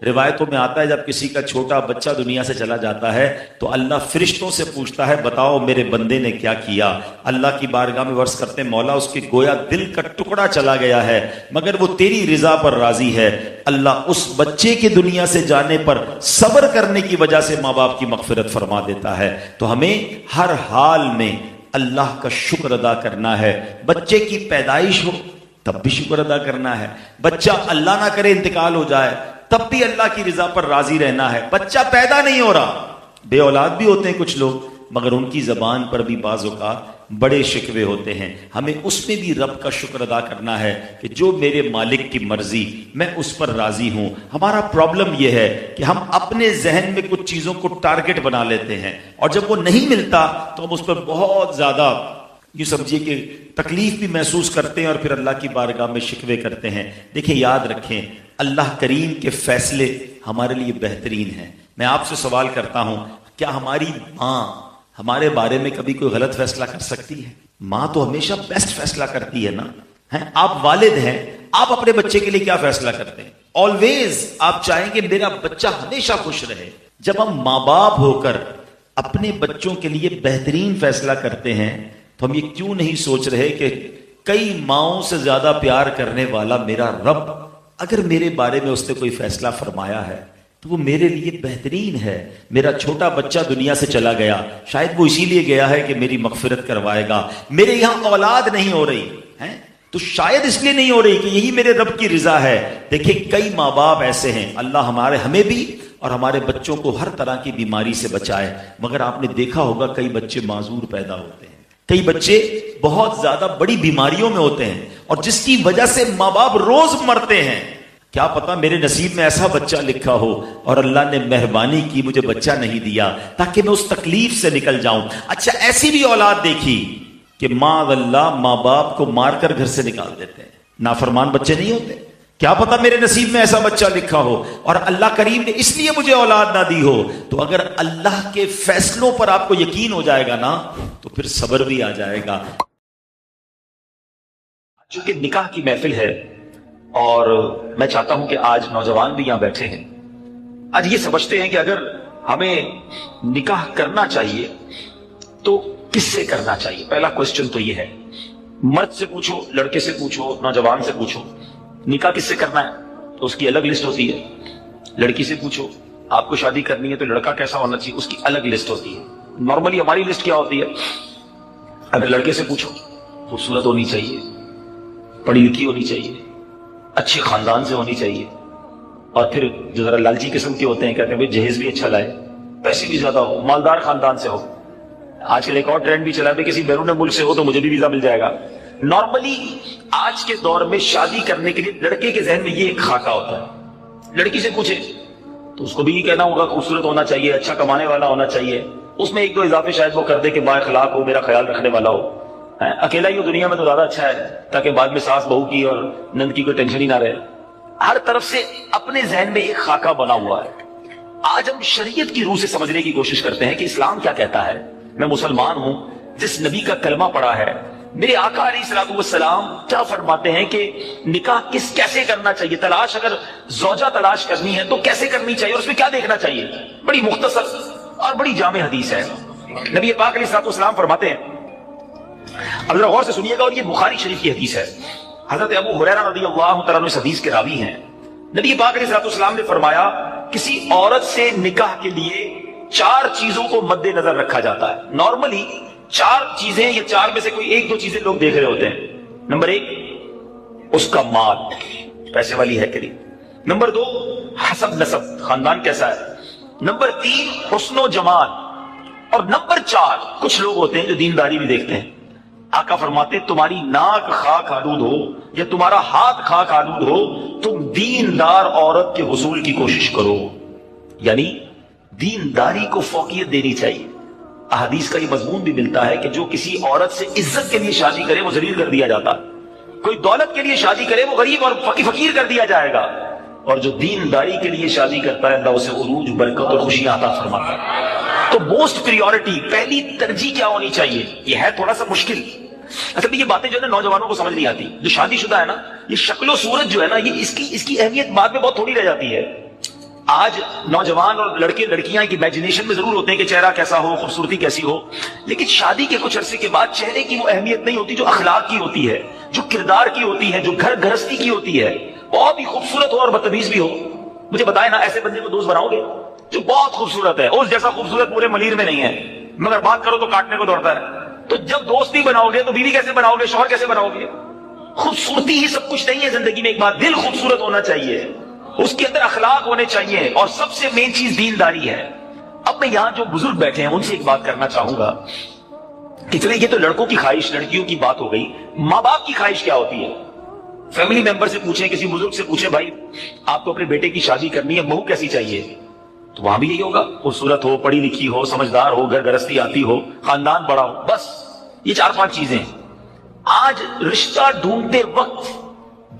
روایتوں میں آتا ہے جب کسی کا چھوٹا بچہ دنیا سے چلا جاتا ہے تو اللہ فرشتوں سے پوچھتا ہے بتاؤ میرے بندے نے کیا کیا. اللہ کی بارگاہ میں عرض کرتے ہیں مولا اس کے گویا دل کا ٹکڑا چلا گیا ہے مگر وہ تیری رضا پر راضی ہے. اللہ اس بچے کے دنیا سے جانے پر صبر کرنے کی وجہ سے ماں باپ کی مغفرت فرما دیتا ہے. تو ہمیں ہر حال میں اللہ کا شکر ادا کرنا ہے. بچے کی پیدائش ہو تب بھی شکر ادا کرنا ہے. بچہ اللہ نہ کرے انتقال ہو جائے تب بھی اللہ کی رضا پر راضی رہنا ہے. بچہ پیدا نہیں ہو رہا, بے اولاد بھی ہوتے ہیں کچھ لوگ, مگر ان کی زبان پر بھی بعض اوقات بڑے شکوے ہوتے ہیں. ہمیں اس میں بھی رب کا شکر ادا کرنا ہے کہ جو میرے مالک کی مرضی میں اس پر راضی ہوں. ہمارا پرابلم یہ ہے کہ ہم اپنے ذہن میں کچھ چیزوں کو ٹارگٹ بنا لیتے ہیں اور جب وہ نہیں ملتا تو ہم اس پر بہت زیادہ یہ سمجھیے کہ تکلیف بھی محسوس کرتے ہیں اور پھر اللہ کی بارگاہ میں شکوے کرتے ہیں. دیکھیں یاد رکھیں اللہ کریم کے فیصلے ہمارے لیے بہترین ہیں. میں آپ سے سوال کرتا ہوں کیا ہماری ماں ہمارے بارے میں کبھی کوئی غلط فیصلہ کر سکتی ہے؟ ماں تو ہمیشہ بیسٹ فیصلہ کرتی ہے نا. آپ والد ہیں, آپ اپنے بچے کے لیے کیا فیصلہ کرتے ہیں؟ آلویز آپ چاہیں کہ میرا بچہ ہمیشہ خوش رہے. جب ہم ماں باپ ہو کر اپنے بچوں کے لیے بہترین فیصلہ کرتے ہیں تو ہم یہ کیوں نہیں سوچ رہے کہ کئی ماؤں سے زیادہ پیار کرنے والا میرا رب اگر میرے بارے میں اس نے کوئی فیصلہ فرمایا ہے تو وہ میرے لیے بہترین ہے. میرا چھوٹا بچہ دنیا سے چلا گیا, شاید وہ اسی لیے گیا ہے کہ میری مغفرت کروائے گا. میرے یہاں اولاد نہیں ہو رہی ہے تو شاید اس لیے نہیں ہو رہی کہ یہی میرے رب کی رضا ہے. دیکھیں کئی ماں باپ ایسے ہیں, اللہ ہمیں بھی اور ہمارے بچوں کو ہر طرح کی بیماری سے بچائے, مگر آپ نے دیکھا ہوگا کئی بچے معذور پیدا ہوتے ہیں, کئی بچے بہت زیادہ بڑی بیماریوں میں ہوتے ہیں اور جس کی وجہ سے ماں باپ روز مرتے ہیں. کیا پتا میرے نصیب میں ایسا بچہ لکھا ہو اور اللہ نے مہربانی کی مجھے بچہ نہیں دیا تاکہ میں اس تکلیف سے نکل جاؤں. اچھا ایسی بھی اولاد دیکھی کہ معاذ اللہ ماں باپ کو مار کر گھر سے نکال دیتے ہیں. نافرمان بچے نہیں ہوتے. کیا پتا میرے نصیب میں ایسا بچہ لکھا ہو اور اللہ کریم نے اس لیے مجھے اولاد نہ دی ہو. تو اگر اللہ کے فیصلوں پر آپ کو یقین ہو جائے گا نا تو پھر صبر بھی آ جائے گا. چونکہ نکاح کی محفل ہے اور میں چاہتا ہوں کہ آج نوجوان بھی یہاں بیٹھے ہیں, آج یہ سمجھتے ہیں کہ اگر ہمیں نکاح کرنا چاہیے تو کس سے کرنا چاہیے. پہلا کوسچن تو یہ ہے, مرد سے پوچھو, لڑکے سے پوچھو, نوجوان سے پوچھو نکاح کس سے کرنا ہے تو اس کی الگ لسٹ ہوتی ہے. لڑکی سے پوچھو آپ کو شادی کرنی ہے تو لڑکا کیسا ہونا چاہیے, اس کی الگ لسٹ ہوتی ہے. نارملی ہماری لسٹ کیا ہوتی ہے؟ اگر لڑکے سے پوچھو خوبصورت ہونی چاہیے, پڑھی لکھی ہونی چاہیے, اچھے خاندان سے ہونی چاہیے, اور پھر جو ذرا لالچی قسم کے ہوتے ہیں کہتے ہیں جہیز بھی اچھا لائے, پیسے بھی زیادہ ہو, مالدار خاندان سے ہو. آج کل ایک اور ٹرینڈ بھی چلا ہے کسی بیرون ملک سے ہو تو مجھے بھی ویزا مل جائے گا. نارملی آج کے دور میں شادی کرنے کے لیے لڑکے کے ذہن میں یہ ایک خاکہ ہوتا ہے. لڑکی سے پوچھے تو اس کو بھی یہ کہنا ہوگا خوبصورت ہونا چاہیے, اچھا کمانے والا ہونا چاہیے, اس میں ایک دو اضافے شاید وہ کر دے کہ با اخلاق ہو, میرا خیال رکھنے والا ہو, اکیلا ہی ہو دنیا میں تو زیادہ اچھا ہے تاکہ بعد میں ساس بہو کی اور نند کی کوئی ٹینشن ہی نہ رہے. ہر طرف سے اپنے ذہن میں ایک خاکہ بنا ہوا ہے. آج ہم شریعت کی روح سے سمجھنے کی کوشش کرتے ہیں کہ اسلام کیا کہتا ہے. میں مسلمان ہوں, جس نبی کا کلمہ پڑھا ہے, میرے آقا علیہ الصلوۃ والسلام کیا فرماتے ہیں کہ نکاح کیسے کرنا چاہیے, تلاش اگر زوجہ تلاش کرنی ہے تو کیسے کرنی چاہیے اور اس میں کیا دیکھنا چاہیے. بڑی مختصر اور بڑی جامع حدیث ہے. نبی پاک علیہ الصلوۃ والسلام فرماتے ہیں, اب ذرا غور سے سنیے گا, اور یہ بخاری شریف کی حدیث ہے. حضرت ابو ہریرہ رضی اللہ تعالیٰ عنہ اس حدیث کے راوی ہیں. نبی پاک علیہ الصلوۃ والسلام نے فرمایا کسی عورت سے نکاح کے لیے 4 چیزوں کو مد نظر رکھا جاتا ہے. نارملی 4 چیزیں یا 4 میں سے کوئی 1-2 چیزیں لوگ دیکھ رہے ہوتے ہیں. نمبر 1 اس کا مال, پیسے والی ہے کہ نہیں. نمبر 2 حسب نسب, خاندان کیسا ہے. نمبر 3 حسن و جمال. اور نمبر 4 کچھ لوگ ہوتے ہیں جو دینداری بھی دیکھتے ہیں. آقا فرماتے تمہاری ناک خاک آلود ہو یا تمہارا ہاتھ خاک آلود ہو, تم دیندار عورت کے حصول کی کوشش کرو. یعنی دینداری کو فوقیت دینی چاہیے. احادیث کا یہ مضمون بھی ملتا ہے کہ جو کسی عورت سے عزت کے لیے شادی کرے وہ ذلیل کر دیا جاتا ہے, کوئی دولت کے لیے شادی کرے وہ غریب اور فقیر کر دیا جائے گا, اور جو دینداری کے لیے شادی کرتا ہے اللہ اسے عروج, برکت اور خوشیاں عطا فرماتا ہے. تو موسٹ پریورٹی, پہلی ترجیح کیا ہونی چاہیے؟ یہ ہے تھوڑا سا مشکل. اصل میں یہ باتیں جو ہے نا نوجوانوں کو سمجھ نہیں آتی. جو شادی شدہ ہے نا, یہ شکل و صورت جو ہے نا, یہ اس کی اہمیت بعد میں بہت تھوڑی رہ جاتی ہے. آج نوجوان اور لڑکے لڑکیاں کی امیجنیشن میں ضرور ہوتے ہیں کہ چہرہ کیسا ہو، خوبصورتی کیسی ہو، لیکن شادی کے کچھ عرصے کے بعد چہرے کی وہ اہمیت نہیں ہوتی جو اخلاق کی ہوتی ہے، جو کردار کی ہوتی ہے، جو گھر گھرستی کی ہوتی ہے. بہت ہی خوبصورت ہو اور بدتمیز بھی ہو، مجھے بتائیں نا ایسے بندے کو دوست بناؤ گے جو بہت خوبصورت ہے، اس جیسا خوبصورت پورے ملیر میں نہیں ہے، مگر بات کرو تو کاٹنے کو دوڑتا ہے. تو جب دوست نہیں بناؤ گے تو بیوی کیسے بناؤ گے، شوہر کیسے بناؤ گے؟ خوبصورتی ہی سب کچھ نہیں ہے زندگی میں. ایک بات، دل خوبصورت ہونا چاہیے، اس کے اندر اخلاق ہونے چاہیے، اور سب سے مین چیز دینداری ہے. اب میں یہاں جو بزرگ بیٹھے ہیں ان سے ایک بات کرنا چاہوں گا کہ چلے یہ تو لڑکوں کی خواہش، لڑکیوں کی بات ہو گئی، ماں باپ کی خواہش کیا ہوتی ہے؟ فیملی ممبر سے پوچھیں، کسی بزرگ سے پوچھیں، بھائی آپ کو اپنے بیٹے کی شادی کرنی ہے، بہو کیسی چاہیے؟ تو وہاں بھی یہی ہوگا، خوبصورت ہو، پڑھی لکھی ہو، سمجھدار ہو، گھر گرستی آتی ہو، خاندان بڑا ہو، بس یہ 4-5 چیزیں. آج رشتہ ڈھونڈتے وقت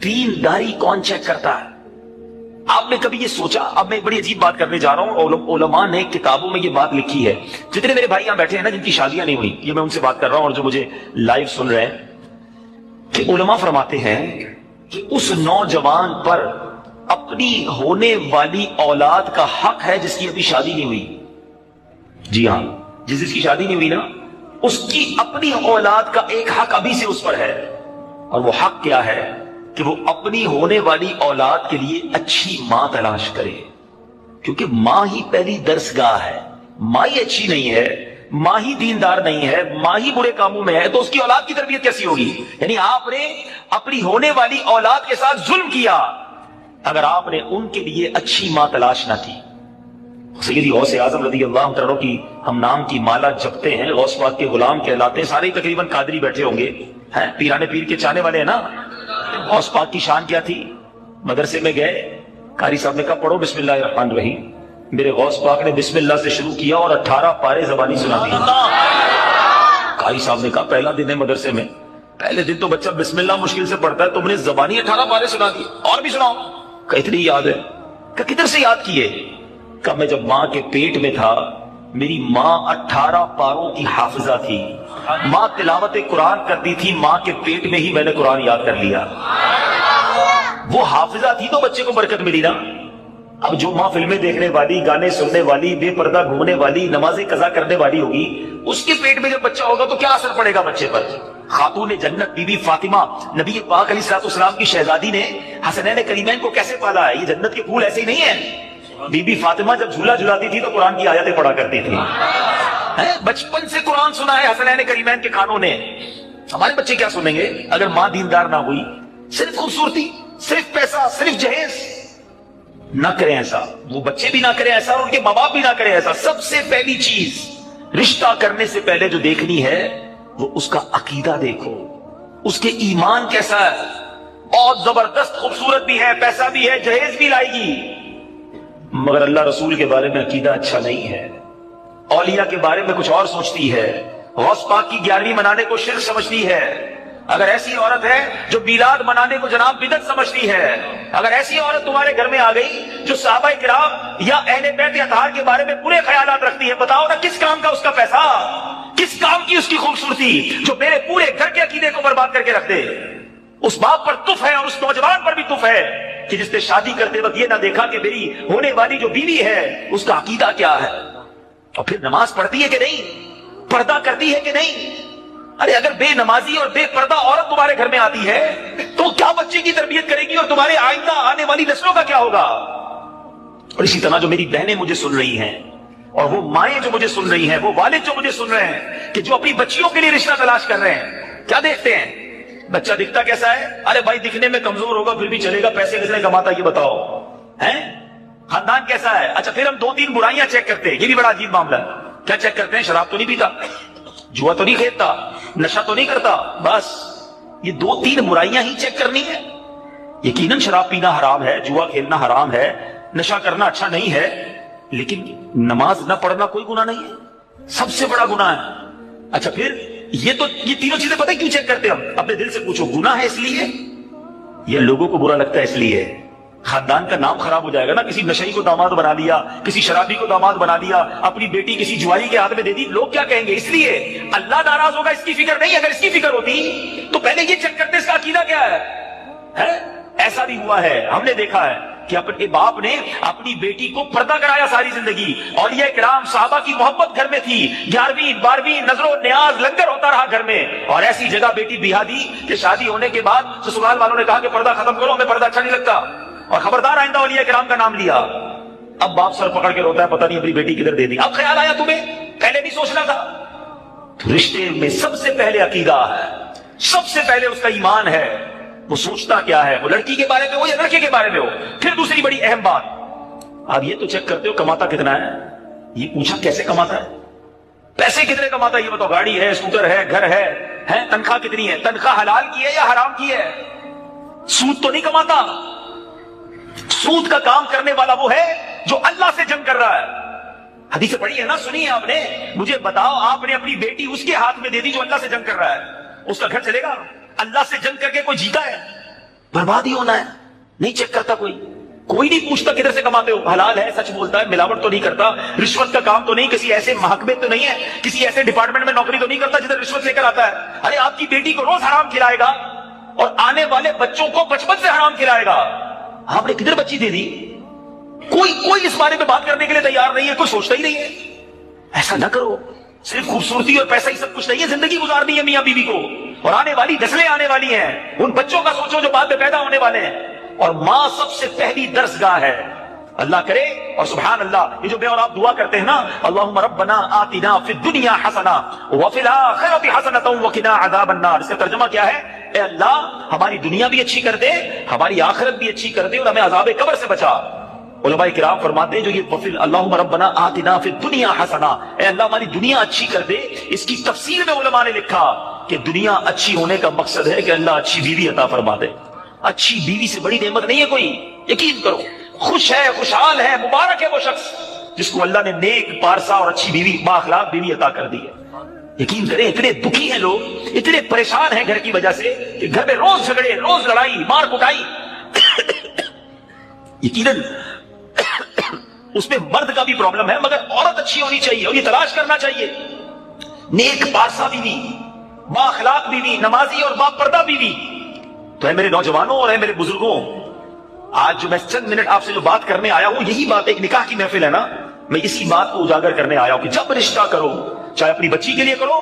دینداری کون چیک کرتا ہے؟ آپ نے کبھی یہ سوچا؟ اب میں بڑی عجیب بات کرنے جا رہا ہوں، علماء نے کتابوں میں یہ بات لکھی ہے. جتنے میرے بھائی یہاں بیٹھے ہیں نا جن کی شادیاں نہیں ہوئی، یہ میں ان سے بات کر رہا ہوں اور جو مجھے لائیو سن رہے ہیں، کہ علماء فرماتے ہیں کہ اس نوجوان پر اپنی ہونے والی اولاد کا حق ہے جس کی ابھی شادی نہیں ہوئی. جی ہاں، جس کی شادی نہیں ہوئی نا، اس کی اپنی اولاد کا ایک حق ابھی سے اس پر ہے. اور وہ حق کیا ہے؟ کہ وہ اپنی ہونے والی اولاد کے لیے اچھی ماں تلاش کرے، کیونکہ ماں ہی پہلی درسگاہ ہے. ماں ہی اچھی نہیں ہے، ماں ہی دیندار نہیں ہے، ماں ہی برے کاموں میں ہے، تو اس کی اولاد کی تربیت کیسی ہوگی؟ یعنی آپ نے اپنی ہونے والی اولاد کے ساتھ ظلم کیا اگر آپ نے ان کے لیے اچھی ماں تلاش نہ کی. سیدی غوث اعظم رضی اللہ عنہ کی ہم نام کی مالا جپتے ہیں، غوث پاک کے غلام کہلاتے ہیں، سارے تقریباً قادری بیٹھے ہوں گے، پیرانے پیر کے چاہنے والے ہیں نا. غوث پاک کی شان کیا تھی؟ مدرسے میں گئے، قاری صاحب نے کہا پڑھو بسم اللہ الرحمن الرحیم. میرے غوث پاک نے بسم اللہ سے شروع کیا اور 18 پارے زبانی سنا دی. قاری صاحب نے کہا پہلا دن ہے مدرسے میں، پہلے دن تو بچہ بسم اللہ مشکل سے پڑھتا ہے، تم نے زبانی 18 پارے سنا دی، اور بھی سناؤ. کہ اتنی یاد ہے؟ کہ کدھر سے یاد کیے؟ کہ میں جب ماں کے پیٹ میں تھا میری ماں 18 پاروں کی حافظہ تھی، ماں تلاوت قرآن کرتی تھی، ماں کے پیٹ میں ہی میں نے قرآن یاد کر لیا. وہ حافظہ تھی تو بچے کو برکت ملی نا. اب جو ماں فلمیں دیکھنے والی، گانے سننے والی، بے پردہ گھومنے والی، نمازیں قضا کرنے والی ہوگی، اس کے پیٹ میں جب بچہ ہوگا تو کیا اثر پڑے گا بچے پر؟ خاتون جنت بی بی فاطمہ نبی پاک علیہ الصلوۃ والسلام کی شہزادی نے حسنین کریمین کو کیسے پالا ہے؟ یہ جنت کے پھول ایسے ہی نہیں ہیں. بی بی فاطمہ جب جھولا جھلاتی تھی تو قرآن کی آیتیں پڑھا کرتی تھی. بچپن سے قرآن سنا ہے حسنین کریمین کے کانوں نے. ہمارے بچے کیا سنیں گے اگر ماں دیندار نہ ہوئی؟ صرف خوبصورتی، صرف پیسہ، صرف جہیز. نہ کریں ایسا، وہ بچے بھی نہ کریں ایسا، اور ان کے ماں باپ بھی نہ کریں ایسا. سب سے پہلی چیز رشتہ کرنے سے پہلے جو دیکھنی ہے وہ اس کا عقیدہ دیکھو، اس کے ایمان کیسا ہے. بہت زبردست خوبصورت بھی ہے، پیسہ بھی ہے، جہیز بھی لائے گی، مگر اللہ رسول کے بارے میں عقیدہ اچھا نہیں ہے، اولیاء کے بارے میں کچھ اور سوچتی ہے، غوث پاک کی 11ویں منانے کو شرک سمجھتی ہے. اگر ایسی عورت ہے جو میلاد منانے کو جناب بدعت سمجھتی ہے، اگر ایسی عورت تمہارے گھر میں آ گئی جو صحابہ کرام یا اہل بیت اطہار کے بارے میں برے خیالات رکھتی ہے، بتاؤ نا کس کام کا اس کا پیسہ، کس کام کی اس کی خوبصورتی جو میرے پورے گھر کے عقیدے کو برباد کر کے رکھ دے. اس باپ پر تف ہے اور اس نوجوان پر بھی تف ہے کہ جس نے شادی کرتے وقت یہ نہ دیکھا کہ میری ہونے والی جو بیوی ہے اس کا عقیدہ کیا ہے. اور پھر نماز پڑھتی ہے کہ نہیں، پردہ کرتی ہے کہ نہیں. ارے اگر بے نمازی اور بے پردہ عورت تمہارے گھر میں آتی ہے تو کیا بچے کی تربیت کرے گی، اور تمہارے آئندہ آنے والی نسلوں کا کیا ہوگا. اور اسی طرح جو میری بہنیں مجھے سن رہی ہیں، اور وہ مائیں جو مجھے سن رہی ہیں، وہ والد جو مجھے سن رہے ہیں، کہ جو اپنی بچیوں کے لیے رشتہ تلاش کر رہے ہیں، کیا دیکھتے ہیں؟ بچہ دکھتا کیسا ہے؟ ارے بھائی دکھنے میں کمزور ہوگا پھر بھی چلے گا، پیسے کس نے کماتا یہ بتاؤ ہیں. خاندان کیسا ہے؟ اچھا پھر ہم 2-3 برائیاں چیک کرتے ہیں، یہ بھی بڑا عجیب معاملہ ہے. کیا چیک کرتے ہیں؟ شراب تو نہیں پیتا، جوا تو نہیں کھیلتا، نشہ تو نہیں کرتا، بس یہ 2-3 برائیاں ہی چیک کرنی ہے. یقیناً شراب پینا حرام ہے، جوا کھیلنا حرام ہے، نشہ کرنا اچھا نہیں ہے، لیکن نماز نہ پڑھنا کوئی گناہ نہیں ہے، سب سے بڑا گناہ ہے. اچھا پھر یہ تینوں چیزیں پتہ کیوں چیک کرتے ہیں ہم؟ اپنے دل سے پوچھو، گناہ ہے اس لیے، یہ لوگوں کو برا لگتا ہے اس لیے، خاندان کا نام خراب ہو جائے گا نا. کسی نشئی کو داماد بنا لیا، کسی شرابی کو داماد بنا لیا، اپنی بیٹی کسی جواری کے ہاتھ میں دے دی، لوگ کیا کہیں گے؟ اس لیے اللہ ناراض ہوگا اس کی فکر نہیں. اگر اس کی فکر ہوتی تو پہلے یہ چیک کرتے اس کا عقیدہ کیا ہے. ایسا بھی ہوا ہے، ہم نے دیکھا ہے کہ اپنے باپ نے اپنی بیٹی کو پردہ کرایا ساری زندگی. اولیاء کرام صحابہ کی محبت گھر میں تھی, 11ویں 12ویں نظر و نیاز لنگر ہوتا رہا گھر میں, اور ایسی جگہ بیٹی بیاہ دی کہ شادی ہونے کے بعد سسرال والوں نے کہا کہ پردہ ختم کرو, ہمیں پردہ اچھا نہیں لگتا, اور خبردار آئندہ اولیاء کرام کا نام لیا. اب باپ سر پکڑ کے روتا ہے, پتہ نہیں اپنی بیٹی کدھر دے دی. اب خیال آیا تمہیں, پہلے نہیں سوچنا تھا. تو رشتے میں سب سے پہلے عقیدہ ہے, سب سے پہلے اس کا ایمان ہے. وہ سوچتا کیا ہے, وہ لڑکی کے بارے میں ہو یا لڑکے کے بارے میں ہو. پھر دوسری بڑی اہم بات, آپ یہ تو چیک کرتے ہو کماتا کتنا ہے. یہ پوچھا کیسے کماتا ہے, پیسے کتنے کماتا ہے, یہ بتاؤ. گاڑی ہے, اسکوٹر ہے, گھر ہے, تنخواہ کتنی ہے, تنخواہ حلال کی ہے یا حرام کی ہے. سود تو نہیں کماتا. سود کا کام کرنے والا وہ ہے جو اللہ سے جنگ کر رہا ہے. حدیث پڑھی ہے نا, سنی ہے آپ نے. مجھے بتاؤ, آپ نے اپنی بیٹی اس کے ہاتھ میں دے دی جو اللہ سے جنگ کر رہا ہے, اس کا گھر چلے گا؟ اللہ سے جنگ کر کے کوئی جیتا ہے؟ برباد ہی ہونا ہے. نہیں چیک کرتا کوئی نہیں پوچھتا کدھر سے کماتے ہو, حلال ہے, سچ بولتا ہے, ملاوٹ تو نہیں کرتا, رشوت کا کام تو نہیں, کسی ایسے محکمے تو نہیں ہے, کسی ایسے ڈپارٹمنٹ میں نوکری تو نہیں کرتا جدھر رشوت لے کر آتا ہے. ارے آپ کی بیٹی کو روز حرام کھلائے گا اور آنے والے بچوں کو بچپن سے حرام کھلائے گا. آپ نے کدھر بچی دے دی؟ کوئی اس بارے میں بات کرنے کے لیے تیار نہیں ہے, کوئی سوچتا ہی نہیں ہے. ایسا نہ کرو. صرف خوبصورتی اور پیسہ ہی سب کچھ نہیں ہے. زندگی گزارنی ہے میاں بیوی کو, اور آنے والی نسلیں آنے والی ہیں. ان بچوں کا سوچو جو بعد میں پیدا ہونے والے ہیں. اور ماں سب سے پہلی درسگاہ ہے. اللہ کرے, اور سبحان اللہ, یہ جو میں اور آپ دعا کرتے ہیں نا, اللہم ربنا آتنا فی الدنیا حسنہ وفی الآخرۃ حسنۃ وقنا عذاب النار. اس کا ترجمہ کیا ہے؟ اے اللہ ہماری دنیا بھی اچھی کر دے, ہماری آخرت بھی اچھی کر دے, اور ہمیں عذاب قبر سے بچا. علماء کرام فرماتے ہیں جو یہ وفی اللہم ربنا آتنا فی الدنیا حسنہ, اے اللہ ہماری دنیا اچھی کر دے, اس کی تفسیر میں علماء نے لکھا کہ دنیا اچھی ہونے کا مقصد ہے کہ اللہ اچھی بیوی عطا فرما دے. اچھی بیوی سے بڑی نعمت نہیں ہے کوئی, یقین کرو. خوش ہے, خوشحال ہے, مبارک ہے وہ شخص جس کو اللہ نے نیک, پارسا اور اچھی بیوی, با اخلاق بیوی عطا کر دی ہے. یقین کریں, اتنے دکھی ہیں لوگ, اتنے پریشان ہیں گھر کی وجہ سے کہ گھر میں روز جھگڑے, روز لڑائی, مار کٹائی. یقیناً اس میں مرد کا بھی پرابلم ہے, مگر عورت اچھی ہونی چاہیے, اور یہ تلاش کرنا چاہیے. نیک پارسا بیوی, با اخلاق بیوی, نمازی اور با پردہ بیوی. تو اے میرے نوجوانوں اور اے میرے بزرگوں, آج جو میں چند منٹ آپ سے جو بات کرنے آیا ہوں, یہی بات, ایک نکاح کی محفل ہے نا, میں اسی بات کو اجاگر کرنے آیا ہوں کہ جب رشتہ کرو, چاہے اپنی بچی کے لیے کرو,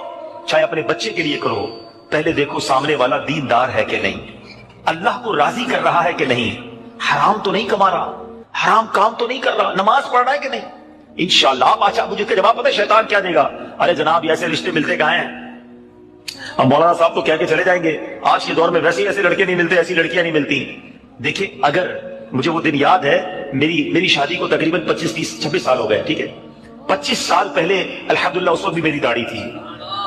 چاہے اپنے بچے کے لیے کرو, پہلے دیکھو سامنے والا دیندار ہے کہ نہیں, اللہ کو راضی کر رہا ہے کہ نہیں, حرام تو نہیں کما رہا, حرام کام تو نہیں کر رہا, نماز پڑھ رہا ہے کہ نہیں. انشاءاللہ آپ اچھا, مجھے اس کا جواب پتہ ہے شیطان کیا دے گا؟ ارے جناب ایسے رشتے ملتے کہاں ہیں, اب مولانا صاحب تو کہہ کے چلے جائیں گے آج کے دور میں ویسے ایسے لڑکے نہیں ملتے, ایسی لڑکیاں نہیں ملتی. دیکھیں, اگر مجھے وہ دن یاد ہے, میری شادی کو تقریباً 25-26 سال ہو گئے, ٹھیک ہے. 25 سال پہلے الحمدللہ اس وقت بھی میری داڑھی تھی.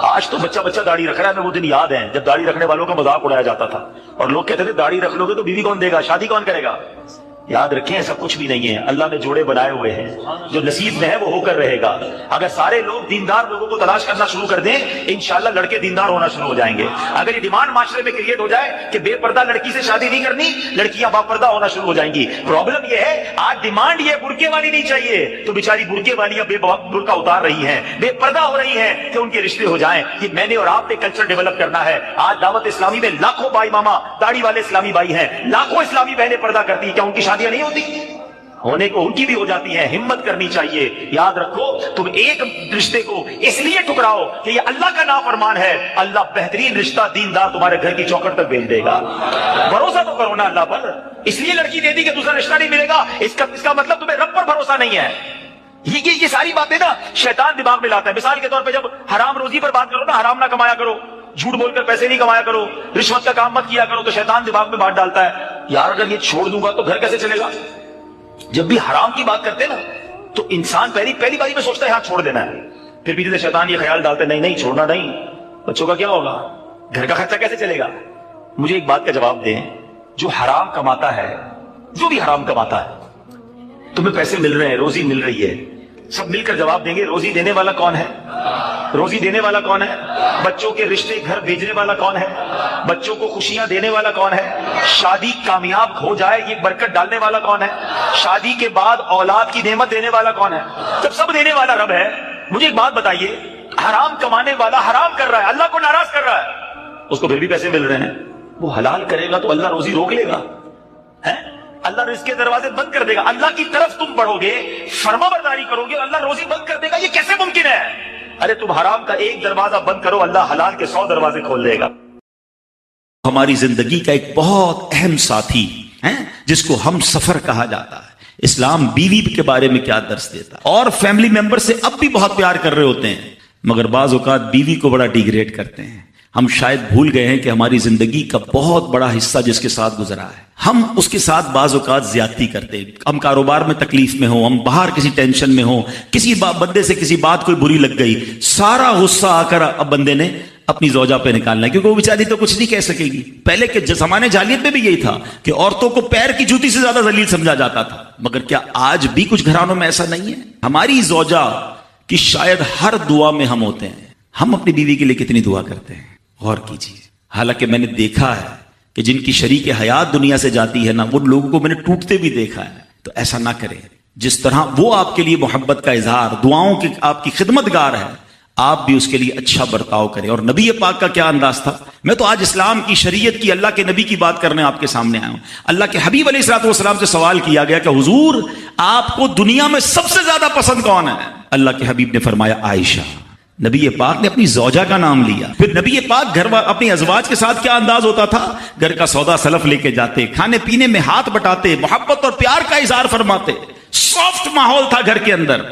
آج تو بچہ داڑھی رکھ رہا ہے. میں وہ دن یاد ہے جب داڑھی رکھنے والوں کا مذاق اڑایا جاتا تھا, اور لوگ کہتے تھے داڑھی رکھ لو گے تو بیوی کون دے گا, شادی کون کرے گا. یاد رکھیں ایسا کچھ بھی نہیں ہے, اللہ نے جوڑے بنائے ہوئے ہیں, جو نصیب میں ہے وہ ہو کر رہے گا. اگر سارے لوگ دیندار لوگوں کو تلاش کرنا شروع کر دیں, انشاءاللہ لڑکے دیندار ہونا شروع ہو جائیں گے. اگر یہ ڈیمانڈ معاشرے میں کریٹ ہو جائے کہ بے پردہ لڑکی سے شادی نہیں کرنی, لڑکیاں با پردہ ہونا شروع ہو جائیں گی. پرابلم یہ ہے آج ڈیمانڈ یہ برقعے والی نہیں چاہیے, تو بیچاری برقعے والیاں بے برقع اتار رہی ہیں, بے پردہ ہو رہی ہیں کہ ان کے رشتے ہو جائیں. یہ میں نے اور آپ نے کلچر ڈیولپ کرنا ہے. آج دعوت اسلامی میں لاکھوں بھائی ماما داڑھی والے اسلامی بھائی ہیں, لاکھوں اسلامی بہنیں پردہ کرتی ہیں, کیا ان کی شادیاں نہیں ہوتی؟ ہونے کو ان کی بھی ہو جاتی ہے. ہمت کرنی چاہیے. یاد رکھو, تم ایک رشتے کو اس لیے ٹکراؤ کہ یہ اللہ کا نافرمان ہے, اللہ بہترین رشتہ دیندار تمہارے گھر کی چوکھٹ تک بھیج دے گا. بھروسہ تو کرو نا اللہ پر. اس لیے لڑکی دے دی کہ دوسرا رشتہ نہیں ملے گا, اس کا مطلب تمہیں رب پر بھروسہ نہیں ہے. یہ ساری باتیں نا شیطان دماغ میں لاتا ہے. مثال کے طور پہ جب حرام روزی پر بات کرو نا, حرام نہ کمایا کرو, جھوٹ بول کر پیسے نہیں کمایا کرو, رشوت کا کام مت کیا کرو, تو شیطان دماغ میں بات ڈالتا ہے یار اگر یہ چھوڑ دوں گا تو گھر کیسے چلے گا. جب بھی حرام کی بات کرتے نا تو انسان پہلی باری میں سوچتا ہے ہاں چھوڑ دینا ہے, پھر پیچھے سے شیطان یہ خیال ڈالتا ہے نہیں چھوڑنا نہیں, بچوں کا کیا ہوگا, گھر کا خرچہ کیسے چلے گا. مجھے ایک بات کا جواب دیں, جو حرام کماتا ہے, جو بھی حرام کماتا ہے, تمہیں پیسے مل رہے ہیں, روزی مل رہی ہے, سب مل کر جواب دیں گے روزی دینے والا کون ہے, روزی دینے والا کون ہے, بچوں کے رشتے گھر بھیجنے والا کون ہے, بچوں کو خوشیاں دینے والا کون ہے, شادی کامیاب ہو جائے یہ برکت ڈالنے والا کون ہے, شادی کے بعد اولاد کی نعمت دینے والا کون ہے. جب سب دینے والا رب ہے, مجھے ایک بات بتائیے, حرام کمانے والا حرام کر رہا ہے, اللہ کو ناراض کر رہا ہے, اس کو پھر بھی پیسے مل رہے ہیں, وہ حلال کرے گا تو اللہ روزی روک لے گا. اللہ رزق کے دروازے بند کر دے گا. اللہ کی طرف تم بڑھو گے, فرما برداری کرو گے, اللہ روزی بند کر دے گا. یہ کیسے ممکن ہے؟ ارے تم حرام کا ایک دروازہ بند کرو, اللہ حلال کے 100 دروازے کھول دے گا. ہماری زندگی کا ایک بہت اہم ساتھی ہے جس کو ہم سفر کہا جاتا ہے. اسلام بیوی کے بارے میں کیا درس دیتا ہے؟ اور فیملی ممبر سے اب بھی بہت پیار کر رہے ہوتے ہیں, مگر بعض اوقات بیوی کو بڑا ڈیگریڈ کرتے ہیں. ہم شاید بھول گئے ہیں کہ ہماری زندگی کا بہت بڑا حصہ جس کے ساتھ گزرا ہے, ہم اس کے ساتھ بعض اوقات زیادتی کرتے ہیں. ہم کاروبار میں تکلیف میں ہوں, ہم باہر کسی ٹینشن میں ہوں, کسی بندے سے کسی بات کوئی بری لگ گئی, سارا غصہ آ کر اب بندے نے اپنی زوجہ پہ نکالنا ہے, کیونکہ وہ بیچاری تو کچھ نہیں کہہ سکے گی. پہلے کے زمانے جاہلیت میں بھی یہی تھا کہ عورتوں کو پیر کی جوتی سے زیادہ ذلیل سمجھا جاتا تھا. مگر کیا آج بھی کچھ گھرانوں میں ایسا نہیں ہے؟ ہماری زوجہ کی شاید ہر دعا میں ہم ہوتے ہیں. ہم اپنی بیوی کے لیے کتنی دعا کرتے ہیں, غور کیجیے. حالانکہ میں نے دیکھا ہے کہ جن کی شریک حیات دنیا سے جاتی ہے نا, وہ لوگوں کو میں نے ٹوٹتے بھی دیکھا ہے. تو ایسا نہ کریں. جس طرح وہ آپ کے لیے محبت کا اظہار, دعاؤں کی آپ کی خدمت گار ہے, آپ بھی اس کے لیے اچھا برتاؤ کریں. اور نبی پاک کا کیا انداز تھا. میں تو آج اسلام کی شریعت کی, اللہ کے نبی کی بات کرنے آپ کے سامنے آیا ہوں. اللہ کے حبیب علیہ الصلوۃ والسلام سے سوال کیا گیا کہ حضور آپ کو دنیا میں سب سے زیادہ پسند کون ہے؟ اللہ کے حبیب نے فرمایا عائشہ. نبی پاک نے اپنی زوجہ کا نام لیا. پھر نبی پاک گھر اپنی ازواج کے ساتھ کیا انداز ہوتا تھا؟ گھر کا سودا سلف لے کے جاتے, کھانے پینے میں ہاتھ بٹاتے, محبت اور پیار کا اظہار فرماتے. سافٹ ماحول تھا گھر کے اندر.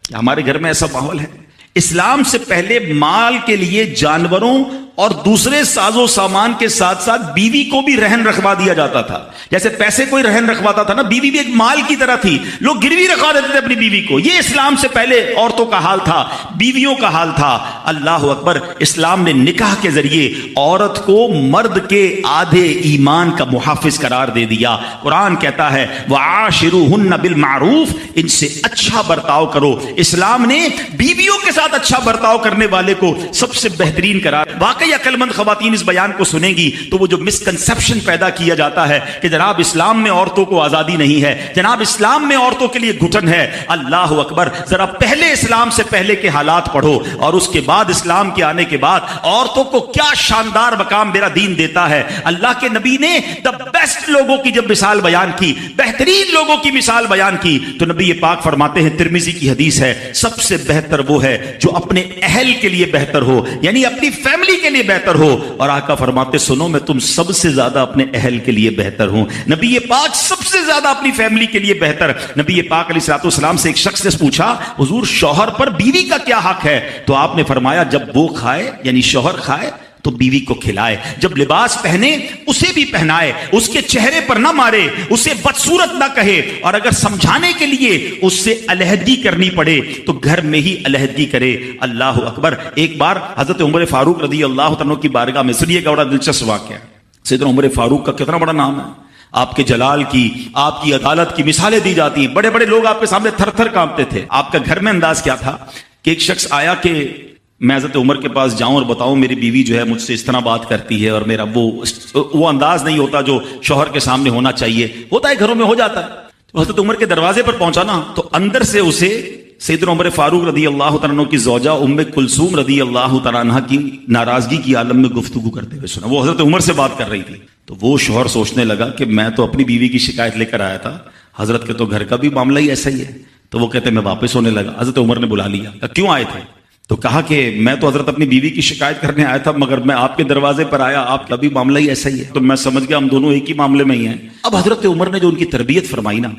کیا ہمارے گھر میں ایسا ماحول ہے؟ اسلام سے پہلے مال کے لیے جانوروں اور دوسرے ساز و سامان کے ساتھ ساتھ بیوی کو بھی رہن رکھوا دیا جاتا تھا. جیسے پیسے کوئی رہن رکھواتا تھا نا, بیوی بھی ایک مال کی طرح تھی. لوگ گروی رکھوا دیتے تھے اپنی بیوی کو. یہ اسلام سے پہلے عورتوں کا حال تھا, بیویوں کا حال تھا. اللہ اکبر. اسلام نے نکاح کے ذریعے عورت کو مرد کے آدھے ایمان کا محافظ قرار دے دیا. قرآن کہتا ہے وعاشروہن بالمعروف, ان سے اچھا برتاؤ کرو. اسلام نے بیویوں کے ساتھ اچھا برتاؤ کرنے والے کو سب سے بہترین قرار. واقعی عقل مند خواتین اس بیان کو سنیں گی تو وہ جو مسکنسپشن پیدا کیا جاتا ہے کہ جناب اسلام میں عورتوں کو آزادی نہیں ہے, جناب اسلام میں عورتوں کے لیے گھٹن ہے. اللہ اکبر. ذرا پہلے اسلام سے پہلے کے حالات پڑھو اور اس کے بعد اسلام کے آنے کے بعد عورتوں کو کیا شاندار مقام میرا دین دیتا ہے. اللہ کے نبی نے دا بیسٹ لوگوں کی جب مثال بیان کی, بہترین لوگوں کی مثال بیان کی, تو نبی پاک فرماتے ہیں, ترمذی کی حدیث ہے, سب سے بہتر وہ ہے جو اپنے اہل کے لیے بہتر ہو, یعنی اپنی فیملی کے لیے بہتر ہو. اور آقا فرماتے سنو میں تم سب سے زیادہ اپنے اہل کے لیے بہتر ہوں. نبی پاک سب سے زیادہ اپنی فیملی کے لیے بہتر. نبی پاک علیہ الصلوۃ والسلام سے ایک شخص نے پوچھا حضور شوہر پر بیوی کا کیا حق ہے؟ تو آپ نے فرمایا جب وہ کھائے یعنی شوہر کھائے تو بیوی کو کھلائے, جب لباس پہنے اسے بھی پہنائے, اس کے چہرے پر نہ مارے, اسے بدصورت نہ کہے, اور اگر سمجھانے کے لیے اس سے علیحدگی کرنی پڑے تو گھر میں ہی علیحدگی کرے. اللہ اکبر. ایک بار حضرت عمر فاروق رضی اللہ عنہ کی بارگاہ میں, سنیے گا بڑا دلچسپ واقعہ. سیدنا عمر فاروق کا کتنا بڑا نام ہے, آپ کے جلال کی, آپ کی عدالت کی مثالیں دی جاتی ہیں. بڑے بڑے لوگ آپ کے سامنے تھر تھر کانپتے تھے. آپ کا گھر میں انداز کیا تھا کہ ایک شخص آیا کہ میں حضرت عمر کے پاس جاؤں اور بتاؤں میری بیوی جو ہے مجھ سے اس طرح بات کرتی ہے, اور میرا وہ انداز نہیں ہوتا جو شوہر کے سامنے ہونا چاہیے. ہوتا ہے گھروں میں, ہو جاتا ہے. تو حضرت عمر کے دروازے پر پہنچا نا, تو اندر سے اسے سیدنا عمر فاروق رضی اللہ تعالیٰ عنہ کی زوجہ ام کلثوم رضی اللہ تعالیٰ عنہ کی ناراضگی کی عالم میں گفتگو کرتے ہوئے سنا. وہ حضرت عمر سے بات کر رہی تھی. تو وہ شوہر سوچنے لگا کہ میں تو اپنی بیوی کی شکایت لے کر آیا تھا, حضرت کے تو گھر کا بھی معاملہ ہی ایسا ہی ہے. تو وہ کہتے میں واپس ہونے لگا. حضرت عمر نے بلا لیا, کیوں آئے تھے؟ تو کہا کہ میں تو حضرت اپنی بیوی کی شکایت کرنے آیا تھا, مگر میں آپ کے دروازے پر آیا, آپ کا بھی معاملہ ہی ایسا ہی ہے. تو میں سمجھ گیا ہم دونوں ایک ہی معاملے میں ہی ہیں. اب حضرت عمر نے جو ان کی تربیت فرمائی نا,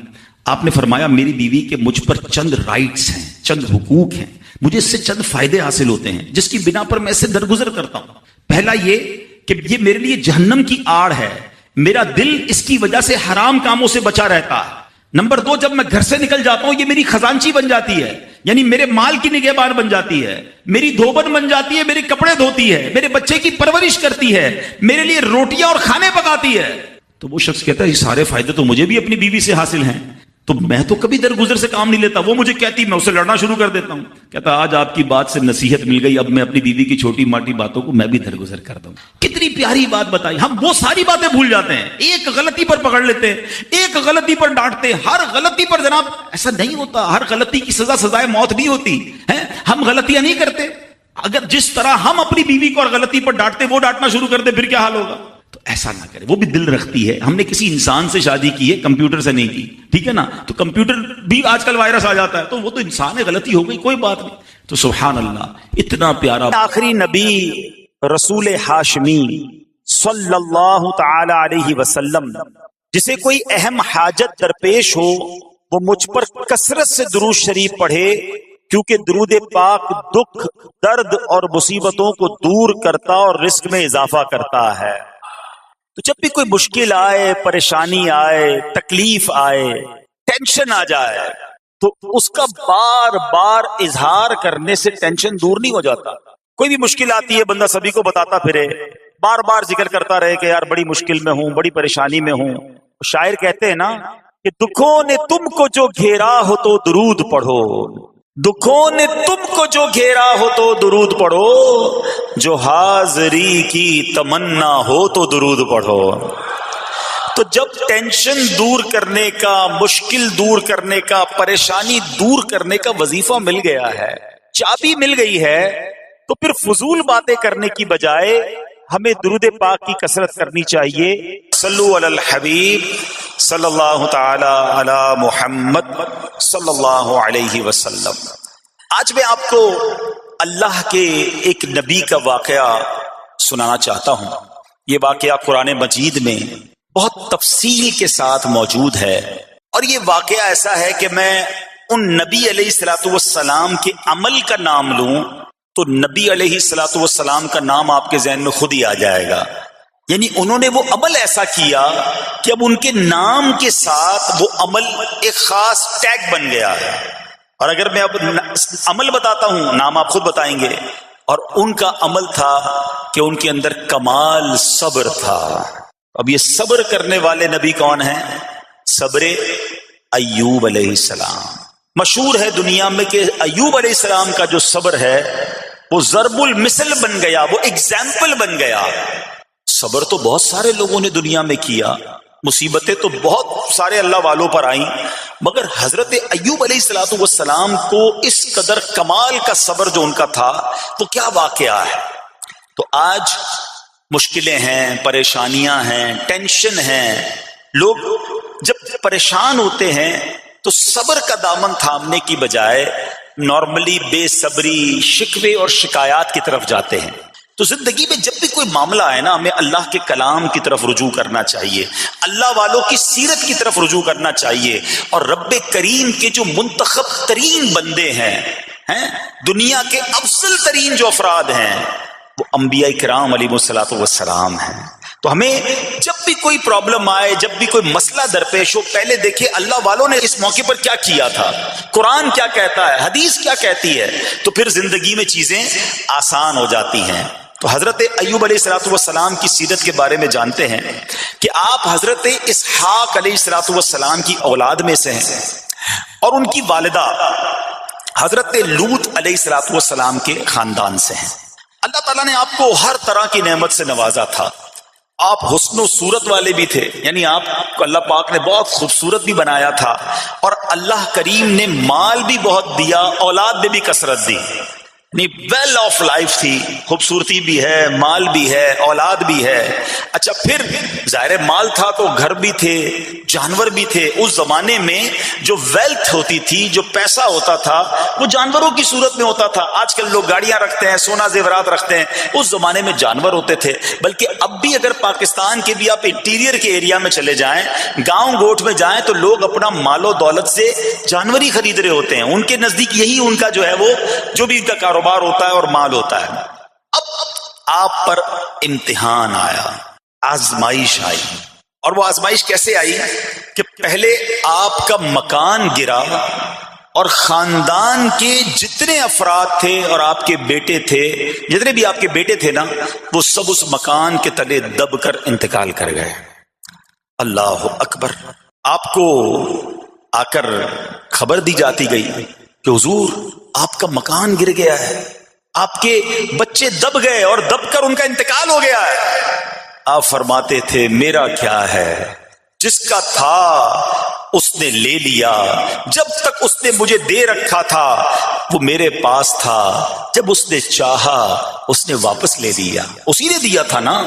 آپ نے فرمایا میری بیوی کے مجھ پر چند رائٹس ہیں, چند حقوق ہیں, مجھے اس سے چند فائدے حاصل ہوتے ہیں جس کی بنا پر میں اس سے درگزر کرتا ہوں. پہلا یہ کہ یہ میرے لیے جہنم کی آڑ ہے, میرا دل اس کی وجہ سے حرام کاموں سے بچا رہتا ہے. نمبر 2, جب میں گھر سے نکل جاتا ہوں یہ میری خزانچی بن جاتی ہے, یعنی میرے مال کی نگہبان بن جاتی ہے, میری دھوبن بن جاتی ہے, میرے کپڑے دھوتی ہے, میرے بچے کی پرورش کرتی ہے, میرے لیے روٹیاں اور کھانے پکاتی ہے. تو وہ شخص کہتا ہے یہ سارے فائدے تو مجھے بھی اپنی بیوی سے حاصل ہیں, تو میں تو کبھی درگزر سے کام نہیں لیتا. وہ مجھے کہتی, میں اسے لڑنا شروع کر دیتا ہوں. کہتا آج آپ کی بات سے نصیحت مل گئی, اب میں اپنی بیوی کی چھوٹی ماٹی باتوں کو میں بھی درگزر کرتا ہوں. کتنی پیاری بات بتائی. ہم وہ ساری باتیں بھول جاتے ہیں, ایک غلطی پر پکڑ لیتے ہیں, ایک غلطی پر ڈانٹتے ہیں. ہر غلطی پر جناب ایسا نہیں ہوتا, ہر غلطی کی سزا سزائے موت نہیں ہوتی ہے. ہم غلطیاں نہیں کرتے. اگر جس طرح ہم اپنی بیوی کو اور غلطی پر ڈانٹتے وہ ڈانٹنا شروع کر دے پھر کیا حال ہوگا. تو ایسا نہ کرے. وہ بھی دل رکھتی ہے. ہم نے کسی انسان سے شادی کی ہے, کمپیوٹر سے نہیں کی, ٹھیک ہے نا, تو کمپیوٹر بھی آج کل وائرس آ جاتا ہے, تو وہ تو انسان ہے, غلطی ہو گئی, کوئی بات نہیں. تو سبحان اللہ, اتنا پیارا آخری نبی رسول ہاشمی صلی اللہ تعالی علیہ وسلم, جسے کوئی اہم حاجت درپیش ہو وہ مجھ پر کثرت سے درود شریف پڑھے, کیونکہ درود پاک دکھ, درد اور مصیبتوں کو دور کرتا اور رزق میں اضافہ کرتا ہے. تو جب بھی کوئی مشکل آئے, پریشانی آئے, تکلیف آئے, ٹینشن آ جائے, تو اس کا بار بار اظہار کرنے سے ٹینشن دور نہیں ہو جاتا. کوئی بھی مشکل آتی ہے, بندہ سبھی کو بتاتا پھرے, بار بار ذکر کرتا رہے کہ یار بڑی مشکل میں ہوں, بڑی پریشانی میں ہوں. شاعر کہتے ہیں نا کہ دکھوں نے تم کو جو گھیرا ہو تو درود پڑھو, دکھوں نے تم کو جو گھیرا ہو تو درود پڑھو, جو حاضری کی تمنا ہو تو درود پڑھو. تو جب ٹینشن دور کرنے کا, مشکل دور کرنے کا, پریشانی دور کرنے کا وظیفہ مل گیا ہے, چابی مل گئی ہے, تو پھر فضول باتیں کرنے کی بجائے ہمیں درود پاک کی کثرت کرنی چاہیے. صلو علی الحبیب صلی اللہ تعالی علی محمد صلی اللہ علیہ وسلم. آج میں آپ کو اللہ کے ایک نبی کا واقعہ سنانا چاہتا ہوں. یہ واقعہ قرآن مجید میں بہت تفصیل کے ساتھ موجود ہے, اور یہ واقعہ ایسا ہے کہ میں ان نبی علیہ الصلوۃ والسلام کے عمل کا نام لوں تو نبی علیہ الصلوۃ والسلام کا نام آپ کے ذہن میں خود ہی آ جائے گا. یعنی انہوں نے وہ عمل ایسا کیا کہ اب ان کے نام کے ساتھ وہ عمل ایک خاص ٹیگ بن گیا ہے. اور اگر میں اب عمل بتاتا ہوں, نام آپ خود بتائیں گے, اور ان کا عمل تھا کہ ان کے اندر کمال صبر تھا. اب یہ صبر کرنے والے نبی کون ہیں؟ صبر ایوب علیہ السلام. مشہور ہے دنیا میں کہ ایوب علیہ السلام کا جو صبر ہے وہ ضرب المثل بن گیا, وہ ایگزامپل بن گیا. صبر تو بہت سارے لوگوں نے دنیا میں کیا, مصیبتیں تو بہت سارے اللہ والوں پر آئیں, مگر حضرت ایوب علیہ الصلوۃ والسلام کو اس قدر کمال کا صبر جو ان کا تھا, تو کیا واقعہ ہے. تو آج مشکلیں ہیں, پریشانیاں ہیں, ٹینشن ہیں, لوگ جب پریشان ہوتے ہیں تو صبر کا دامن تھامنے کی بجائے نارملی بے صبری, شکوے اور شکایات کی طرف جاتے ہیں. تو زندگی میں جب بھی کوئی معاملہ آئے نا, ہمیں اللہ کے کلام کی طرف رجوع کرنا چاہیے, اللہ والوں کی سیرت کی طرف رجوع کرنا چاہیے. اور رب کریم کے جو منتخب ترین بندے ہیں, دنیا کے افضل ترین جو افراد ہیں, وہ انبیاء کرام علیہ الصلوۃ والسلام ہیں. تو ہمیں جب بھی کوئی پرابلم آئے, جب بھی کوئی مسئلہ درپیش ہو, پہلے دیکھیں اللہ والوں نے اس موقع پر کیا کیا تھا, قرآن کیا کہتا ہے, حدیث کیا کہتی ہے, تو پھر زندگی میں چیزیں آسان ہو جاتی ہیں. تو حضرت ایوب علیہ الصلوۃ والسلام کی سیرت کے بارے میں جانتے ہیں کہ آپ حضرت اسحاق علیہ الصلوۃ والسلام کی اولاد میں سے ہیں, اور ان کی والدہ حضرت لوط علیہ الصلوۃ والسلام کے خاندان سے ہیں. اللہ تعالیٰ نے آپ کو ہر طرح کی نعمت سے نوازا تھا. آپ حسن و صورت والے بھی تھے, یعنی آپ کو اللہ پاک نے بہت خوبصورت بھی بنایا تھا, اور اللہ کریم نے مال بھی بہت دیا, اولاد میں بھی کثرت دی. ویل آف لائف تھی, خوبصورتی بھی ہے, مال بھی ہے, اولاد بھی ہے. اچھا, پھر ظاہر مال تھا تو گھر بھی تھے, جانور بھی تھے. اس زمانے میں جو ویلتھ ہوتی تھی, جو پیسہ ہوتا تھا, وہ جانوروں کی صورت میں ہوتا تھا. آج کل لوگ گاڑیاں رکھتے ہیں, سونا زیورات رکھتے ہیں, اس زمانے میں جانور ہوتے تھے. بلکہ اب بھی اگر پاکستان کے بھی آپ انٹیریئر کے ایریا میں چلے جائیں, گاؤں گوٹ میں جائیں, تو لوگ اپنا مال و دولت سے جانور ہی خرید رہے ہوتے ہیں. ان کے نزدیک یہی ان کا جو ہے وہ جو بھی ان کا کاروبار ہوتا ہے اور مال ہوتا ہے. اب آپ پر امتحان آیا, آزمائش آئی. اور وہ آزمائش کیسے آئی کہ پہلے آپ کا مکان گرا, اور خاندان کے جتنے افراد تھے اور آپ کے بیٹے تھے, جتنے بھی آپ کے بیٹے تھے نا, وہ سب اس مکان کے تلے دب کر انتقال کر گئے. اللہ اکبر. آپ کو آ کر خبر دی جاتی گئی کہ حضور آپ کا مکان گر گیا ہے, آپ کے بچے دب گئے اور دب کر ان کا انتقال ہو گیا ہے. آپ فرماتے تھے میرا کیا ہے, جس کا تھا اس نے لے لیا, جب تک اس نے مجھے دے رکھا تھا وہ میرے پاس تھا, جب اس نے چاہا اس نے واپس لے لیا. اسی نے دیا تھا نا,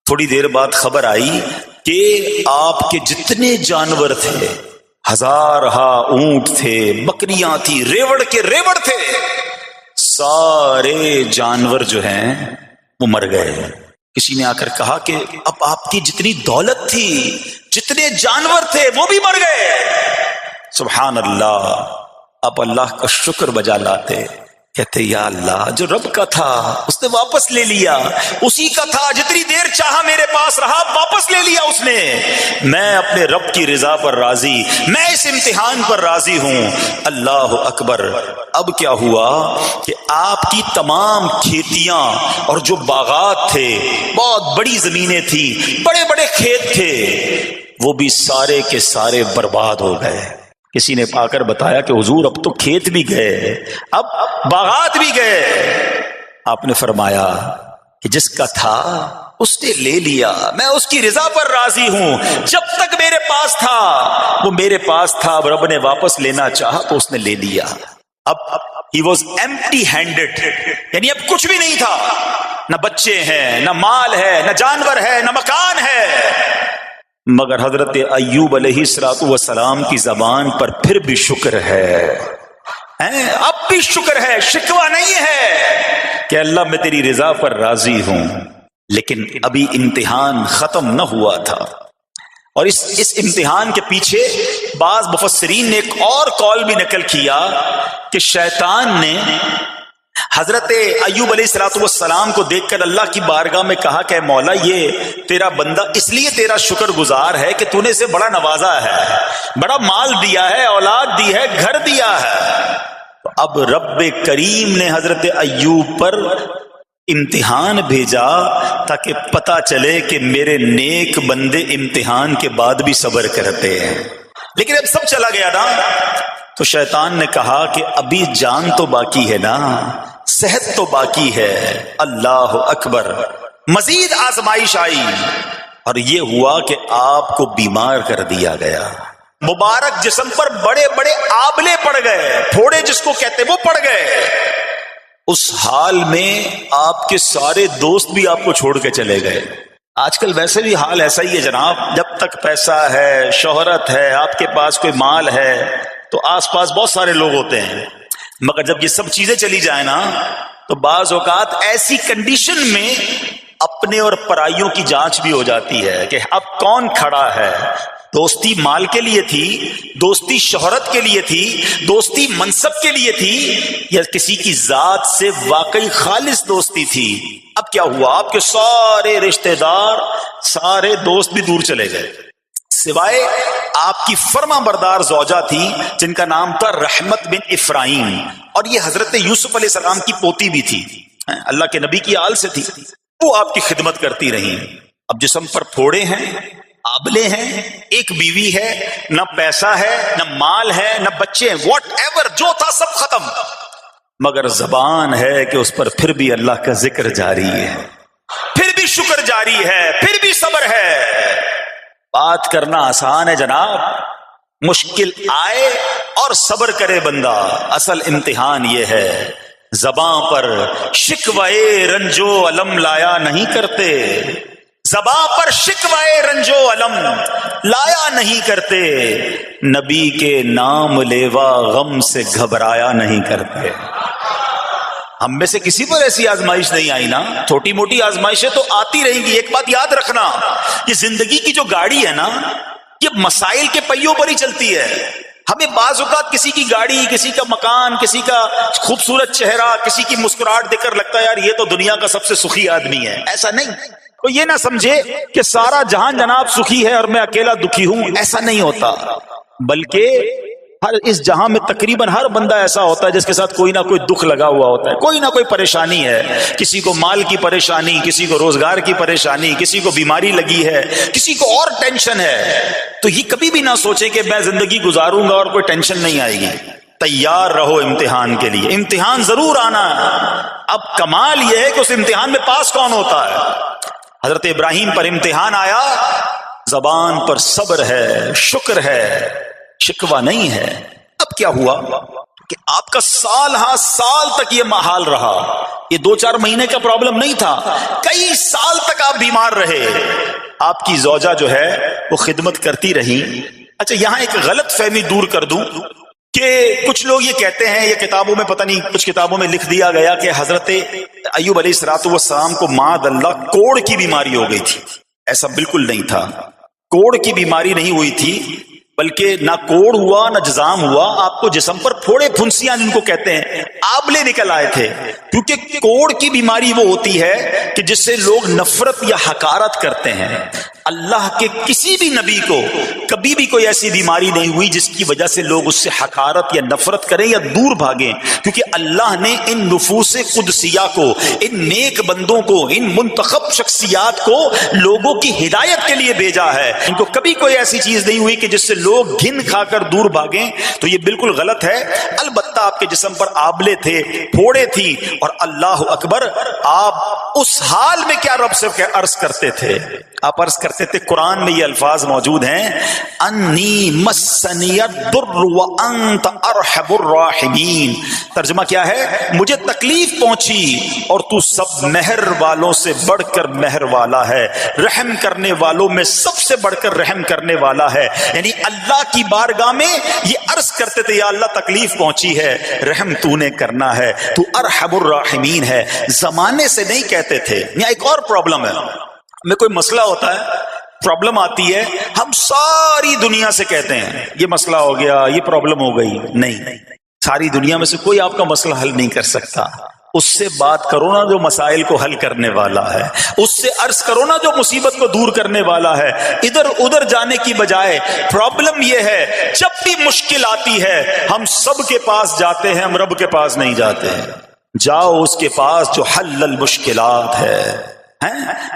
تھوڑی دیر بعد خبر آئی کہ آپ کے جتنے جانور تھے، ہزارہا اونٹ تھے، بکریاں تھی، ریوڑ کے ریوڑ تھے، سارے جانور جو ہیں وہ مر گئے۔ کسی نے آ کر کہا کہ اب آپ کی جتنی دولت تھی، جتنے جانور تھے، وہ بھی مر گئے۔ سبحان اللہ، اب اللہ کا شکر بجا لاتے، کہتے یا اللہ، جو رب کا تھا اس نے واپس لے لیا، اسی کا تھا، جتنی دیر چاہا میرے پاس رہا، واپس لے لیا اس نے۔ میں اپنے رب کی رضا پر راضی، میں اس امتحان پر راضی ہوں۔ اللہ اکبر۔ اب کیا ہوا کہ آپ کی تمام کھیتیاں اور جو باغات تھے، بہت بڑی زمینیں تھی، بڑے بڑے کھیت تھے، وہ بھی سارے کے سارے برباد ہو گئے۔ کسی نے آ کر بتایا کہ حضور اب تو کھیت بھی گئے، اب باغات بھی گئے۔ آپ نے فرمایا کہ جس کا تھا اس نے لے لیا، میں اس کی رضا پر راضی ہوں۔ جب تک میرے پاس تھا وہ میرے پاس تھا، اب رب نے واپس لینا چاہا تو اس نے لے لیا۔ اب he was empty handed، یعنی اب کچھ بھی نہیں تھا، نہ بچے ہیں، نہ مال ہے، نہ جانور ہے، نہ مکان ہے۔ مگر حضرت ایوب علیہ السلام کی زبان پر پھر بھی شکر ہے، اب بھی شکر ہے، شکوہ نہیں ہے کہ اللہ میں تیری رضا پر راضی ہوں۔ لیکن ابھی امتحان ختم نہ ہوا تھا، اور اس امتحان کے پیچھے بعض مفسرین نے ایک اور قول بھی نقل کیا کہ شیطان نے حضرت ایوب علیہ السلام کو دیکھ کر اللہ کی بارگاہ میں کہا کہ مولا، یہ تیرا بندہ اس لیے تیرا شکر گزار ہے کہ تو نے اسے بڑا نوازا ہے، بڑا مال دیا ہے، اولاد دی ہے، گھر دیا ہے۔ اب رب کریم نے حضرت ایوب پر امتحان بھیجا تاکہ پتا چلے کہ میرے نیک بندے امتحان کے بعد بھی صبر کرتے ہیں۔ لیکن اب سب چلا گیا نا، تو شیطان نے کہا کہ ابھی جان تو باقی ہے نا، صحت تو باقی ہے۔ اللہ اکبر۔ مزید آزمائش آئی اور یہ ہوا کہ آپ کو بیمار کر دیا گیا۔ مبارک جسم پر بڑے بڑے آبلے پڑ گئے، پھوڑے جس کو کہتے وہ پڑ گئے۔ اس حال میں آپ کے سارے دوست بھی آپ کو چھوڑ کے چلے گئے۔ آج کل ویسے بھی حال ایسا ہی ہے جناب، جب تک پیسہ ہے، شہرت ہے، آپ کے پاس کوئی مال ہے تو آس پاس بہت سارے لوگ ہوتے ہیں، مگر جب یہ سب چیزیں چلی جائیں نا تو بعض اوقات ایسی کنڈیشن میں اپنے اور پرائیوں کی جانچ بھی ہو جاتی ہے کہ اب کون کھڑا ہے۔ دوستی مال کے لیے تھی، دوستی شہرت کے لیے تھی، دوستی منصب کے لیے تھی، یا کسی کی ذات سے واقعی خالص دوستی تھی؟ اب کیا ہوا، آپ کے سارے رشتہ دار، سارے دوست بھی دور چلے گئے، سوائے آپ کی فرما بردار زوجہ تھی جن کا نام تھا رحمت بن افراہیم، اور یہ حضرت یوسف علیہ السلام کی پوتی بھی تھی، اللہ کے نبی کی آل سے تھی، وہ آپ کی خدمت کرتی رہی۔ اب جسم پر پھوڑے ہیں، آبلے ہیں، ایک بیوی ہے، نہ پیسہ ہے، نہ مال ہے، نہ بچے ہیں، واٹ ایور جو تھا سب ختم، مگر زبان ہے کہ اس پر پھر بھی اللہ کا ذکر جاری ہے، پھر بھی شکر جاری ہے، پھر بھی صبر ہے۔ بات کرنا آسان ہے جناب، مشکل آئے اور صبر کرے بندہ، اصل امتحان یہ ہے۔ زباں پر شکوائے رنجو علم لایا نہیں کرتے، زباں پر شکوائے رنجو علم لایا نہیں کرتے، نبی کے نام لیوا غم سے گھبرایا نہیں کرتے۔ ہم میں سے کسی پر ایسی آزمائش نہیں آئی نا، چھوٹی موٹی آزمائشیں تو آتی رہیں گی۔ ایک بات یاد رکھنا، یہ زندگی کی جو گاڑی ہے نا، یہ مسائل کے پہیوں پر ہی چلتی ہے۔ ہمیں بعض اوقات کسی کی گاڑی، کسی کا مکان، کسی کا خوبصورت چہرہ، کسی کی مسکراہٹ دیکھ کر لگتا ہے یار یہ تو دنیا کا سب سے سخی آدمی ہے۔ ایسا نہیں، کوئی یہ نہ سمجھے کہ سارا جہان جناب سخی ہے اور میں اکیلا دکھی ہوں، ایسا نہیں ہوتا، بلکہ ہر اس جہاں میں تقریباً ہر بندہ ایسا ہوتا ہے جس کے ساتھ کوئی نہ کوئی دکھ لگا ہوا ہوتا ہے، کوئی نہ کوئی پریشانی ہے، کسی کو مال کی پریشانی، کسی کو روزگار کی پریشانی، کسی کو بیماری لگی ہے، کسی کو اور ٹینشن ہے۔ تو یہ کبھی بھی نہ سوچے کہ میں زندگی گزاروں گا اور کوئی ٹینشن نہیں آئے گی۔ تیار رہو امتحان کے لیے، امتحان ضرور آنا ہے۔ اب کمال یہ ہے کہ اس امتحان میں پاس کون ہوتا ہے۔ حضرت ابراہیم پر امتحان آیا، زبان پر صبر ہے، شکر ہے، شکوہ نہیں ہے۔ اب کیا ہوا کہ آپ کا سال ہاں سال تک یہ محال رہا، یہ 2-4 مہینے کا پرابلم نہیں تھا، کئی سال تک آپ بیمار رہے، آپ کی زوجہ جو ہے وہ خدمت کرتی رہی۔ اچھا یہاں ایک غلط فہمی دور کر دوں کہ کچھ لوگ یہ کہتے ہیں، یہ کتابوں میں پتہ نہیں کچھ کتابوں میں لکھ دیا گیا کہ حضرت ایوب علیہ الصلوۃ والسلام کو معاذ اللہ کوڑ کی بیماری ہو گئی تھی۔ ایسا بالکل نہیں تھا، کوڑ کی بیماری نہیں ہوئی تھی، بلکہ نہ کوڑ ہوا نہ جزام ہوا، آپ کو جسم پر پھوڑے پھنسیاں جن کو کہتے ہیں آبلے نکل آئے تھے، کیونکہ کوڑ کی بیماری وہ ہوتی ہے کہ جس سے لوگ نفرت یا حقارت کرتے ہیں۔ اللہ کے کسی بھی نبی کو کبھی بھی کوئی ایسی بیماری نہیں ہوئی جس کی وجہ سے لوگ اس سے حقارت یا نفرت کریں یا دور بھاگیں، کیونکہ اللہ نے ان نفوس قدسیہ کو، ان نیک بندوں کو، ان منتخب شخصیات کو لوگوں کی ہدایت کے لیے بھیجا ہے۔ ان کو کبھی کوئی ایسی چیز نہیں ہوئی کہ جس سے لوگ گھن کھا کر دور بھاگیں، تو یہ بالکل غلط ہے۔ البتہ آپ کے جسم پر آبلے تھے، پھوڑے تھی، اور اللہ اکبر، آپ اس حال میں کیا رب سے عرض کرتے تھے؟ آپ عرض کرتے تھے، قرآن میں یہ الفاظ موجود ہیں، انی مسنی الضر وانت ارحم الراحمین۔ ترجمہ کیا ہے؟ مجھے تکلیف پہنچی اور تو سب مہر والوں سے بڑھ کر مہر والا ہے، رحم کرنے والوں میں سب سے بڑھ کر رحم کرنے والا ہے۔ یعنی اللہ کی بارگاہ میں یہ عرض کرتے تھے، یا اللہ تکلیف پہنچی ہے، رحم تو نے کرنا ہے، تو ارحم الراحمین ہے۔ زمانے سے نہیں کہتے تھے۔ یہاں ایک اور پرابلم ہے، میں کوئی مسئلہ ہوتا ہے، پرابلم آتی ہے، ہم ساری دنیا سے کہتے ہیں یہ مسئلہ ہو گیا، یہ پرابلم ہو گئی۔ نہیں، ساری دنیا میں سے کوئی آپ کا مسئلہ حل نہیں کر سکتا۔ اس سے بات کرو نا جو مسائل کو حل کرنے والا ہے، اس سے عرض کرو نا جو مصیبت کو دور کرنے والا ہے۔ ادھر ادھر جانے کی بجائے پرابلم یہ ہے، جب بھی مشکل آتی ہے ہم سب کے پاس جاتے ہیں، ہم رب کے پاس نہیں جاتے ہیں۔ جاؤ اس کے پاس جو حل المشکلات ہے،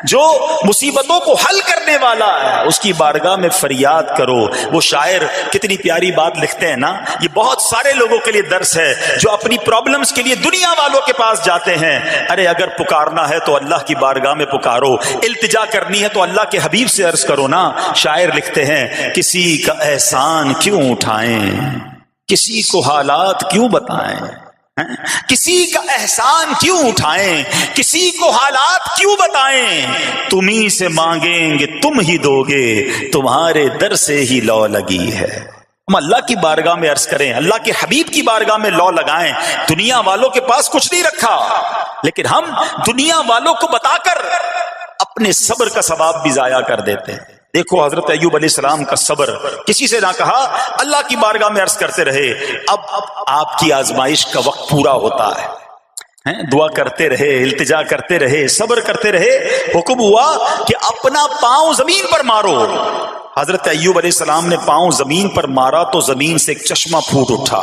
جو مصیبتوں کو حل کرنے والا ہے، اس کی بارگاہ میں فریاد کرو۔ وہ شاعر کتنی پیاری بات لکھتے ہیں نا، یہ بہت سارے لوگوں کے لیے درس ہے جو اپنی پرابلمز کے لیے دنیا والوں کے پاس جاتے ہیں۔ ارے اگر پکارنا ہے تو اللہ کی بارگاہ میں پکارو، التجا کرنی ہے تو اللہ کے حبیب سے عرض کرو نا۔ شاعر لکھتے ہیں، کسی کا احسان کیوں اٹھائیں، کسی کو حالات کیوں بتائیں، کسی کا احسان کیوں اٹھائیں، کسی کو حالات کیوں بتائیں، تمہیں سے مانگیں گے تم ہی دو گے، تمہارے در سے ہی لو لگی ہے۔ ہم اللہ کی بارگاہ میں عرض کریں، اللہ کے حبیب کی بارگاہ میں لو لگائیں۔ دنیا والوں کے پاس کچھ نہیں رکھا، لیکن ہم دنیا والوں کو بتا کر اپنے صبر کا ثواب بھی ضائع کر دیتے ہیں۔ دیکھو حضرت ایوب علیہ السلام کا صبر، کسی سے نہ کہا، اللہ کی بارگاہ میں عرض کرتے رہے۔ اب آپ کی آزمائش کا وقت پورا ہوتا ہے، دعا کرتے رہے، التجا کرتے رہے، صبر کرتے رہے۔ حکم ہوا کہ اپنا پاؤں زمین پر مارو۔ حضرت ایوب علیہ السلام نے پاؤں زمین پر مارا تو زمین سے ایک چشمہ پھوٹ اٹھا۔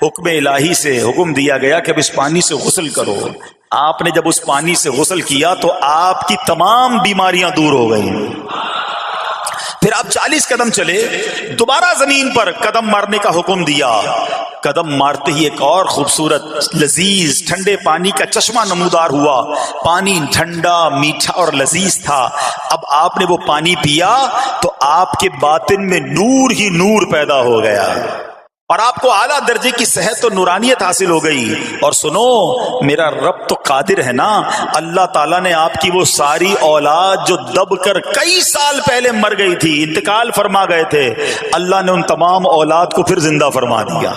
حکم الہی سے حکم دیا گیا کہ اب اس پانی سے غسل کرو۔ آپ نے جب اس پانی سے غسل کیا تو آپ کی تمام بیماریاں دور ہو گئیں۔ پھر آپ 40 قدم چلے، دوبارہ زمین پر قدم مارنے کا حکم دیا۔ قدم مارتے ہی ایک اور خوبصورت لذیذ ٹھنڈے پانی کا چشمہ نمودار ہوا۔ پانی ٹھنڈا، میٹھا اور لذیذ تھا۔ اب آپ نے وہ پانی پیا تو آپ کے باطن میں نور ہی نور پیدا ہو گیا، اور آپ کو اعلیٰ درجے کی صحت اور نورانیت حاصل ہو گئی۔ اور سنو، میرا رب تو قادر ہے نا، اللہ تعالیٰ نے آپ کی وہ ساری اولاد جو دب کر کئی سال پہلے مر گئی تھی، انتقال فرما گئے تھے، اللہ نے ان تمام اولاد کو پھر زندہ فرما دیا،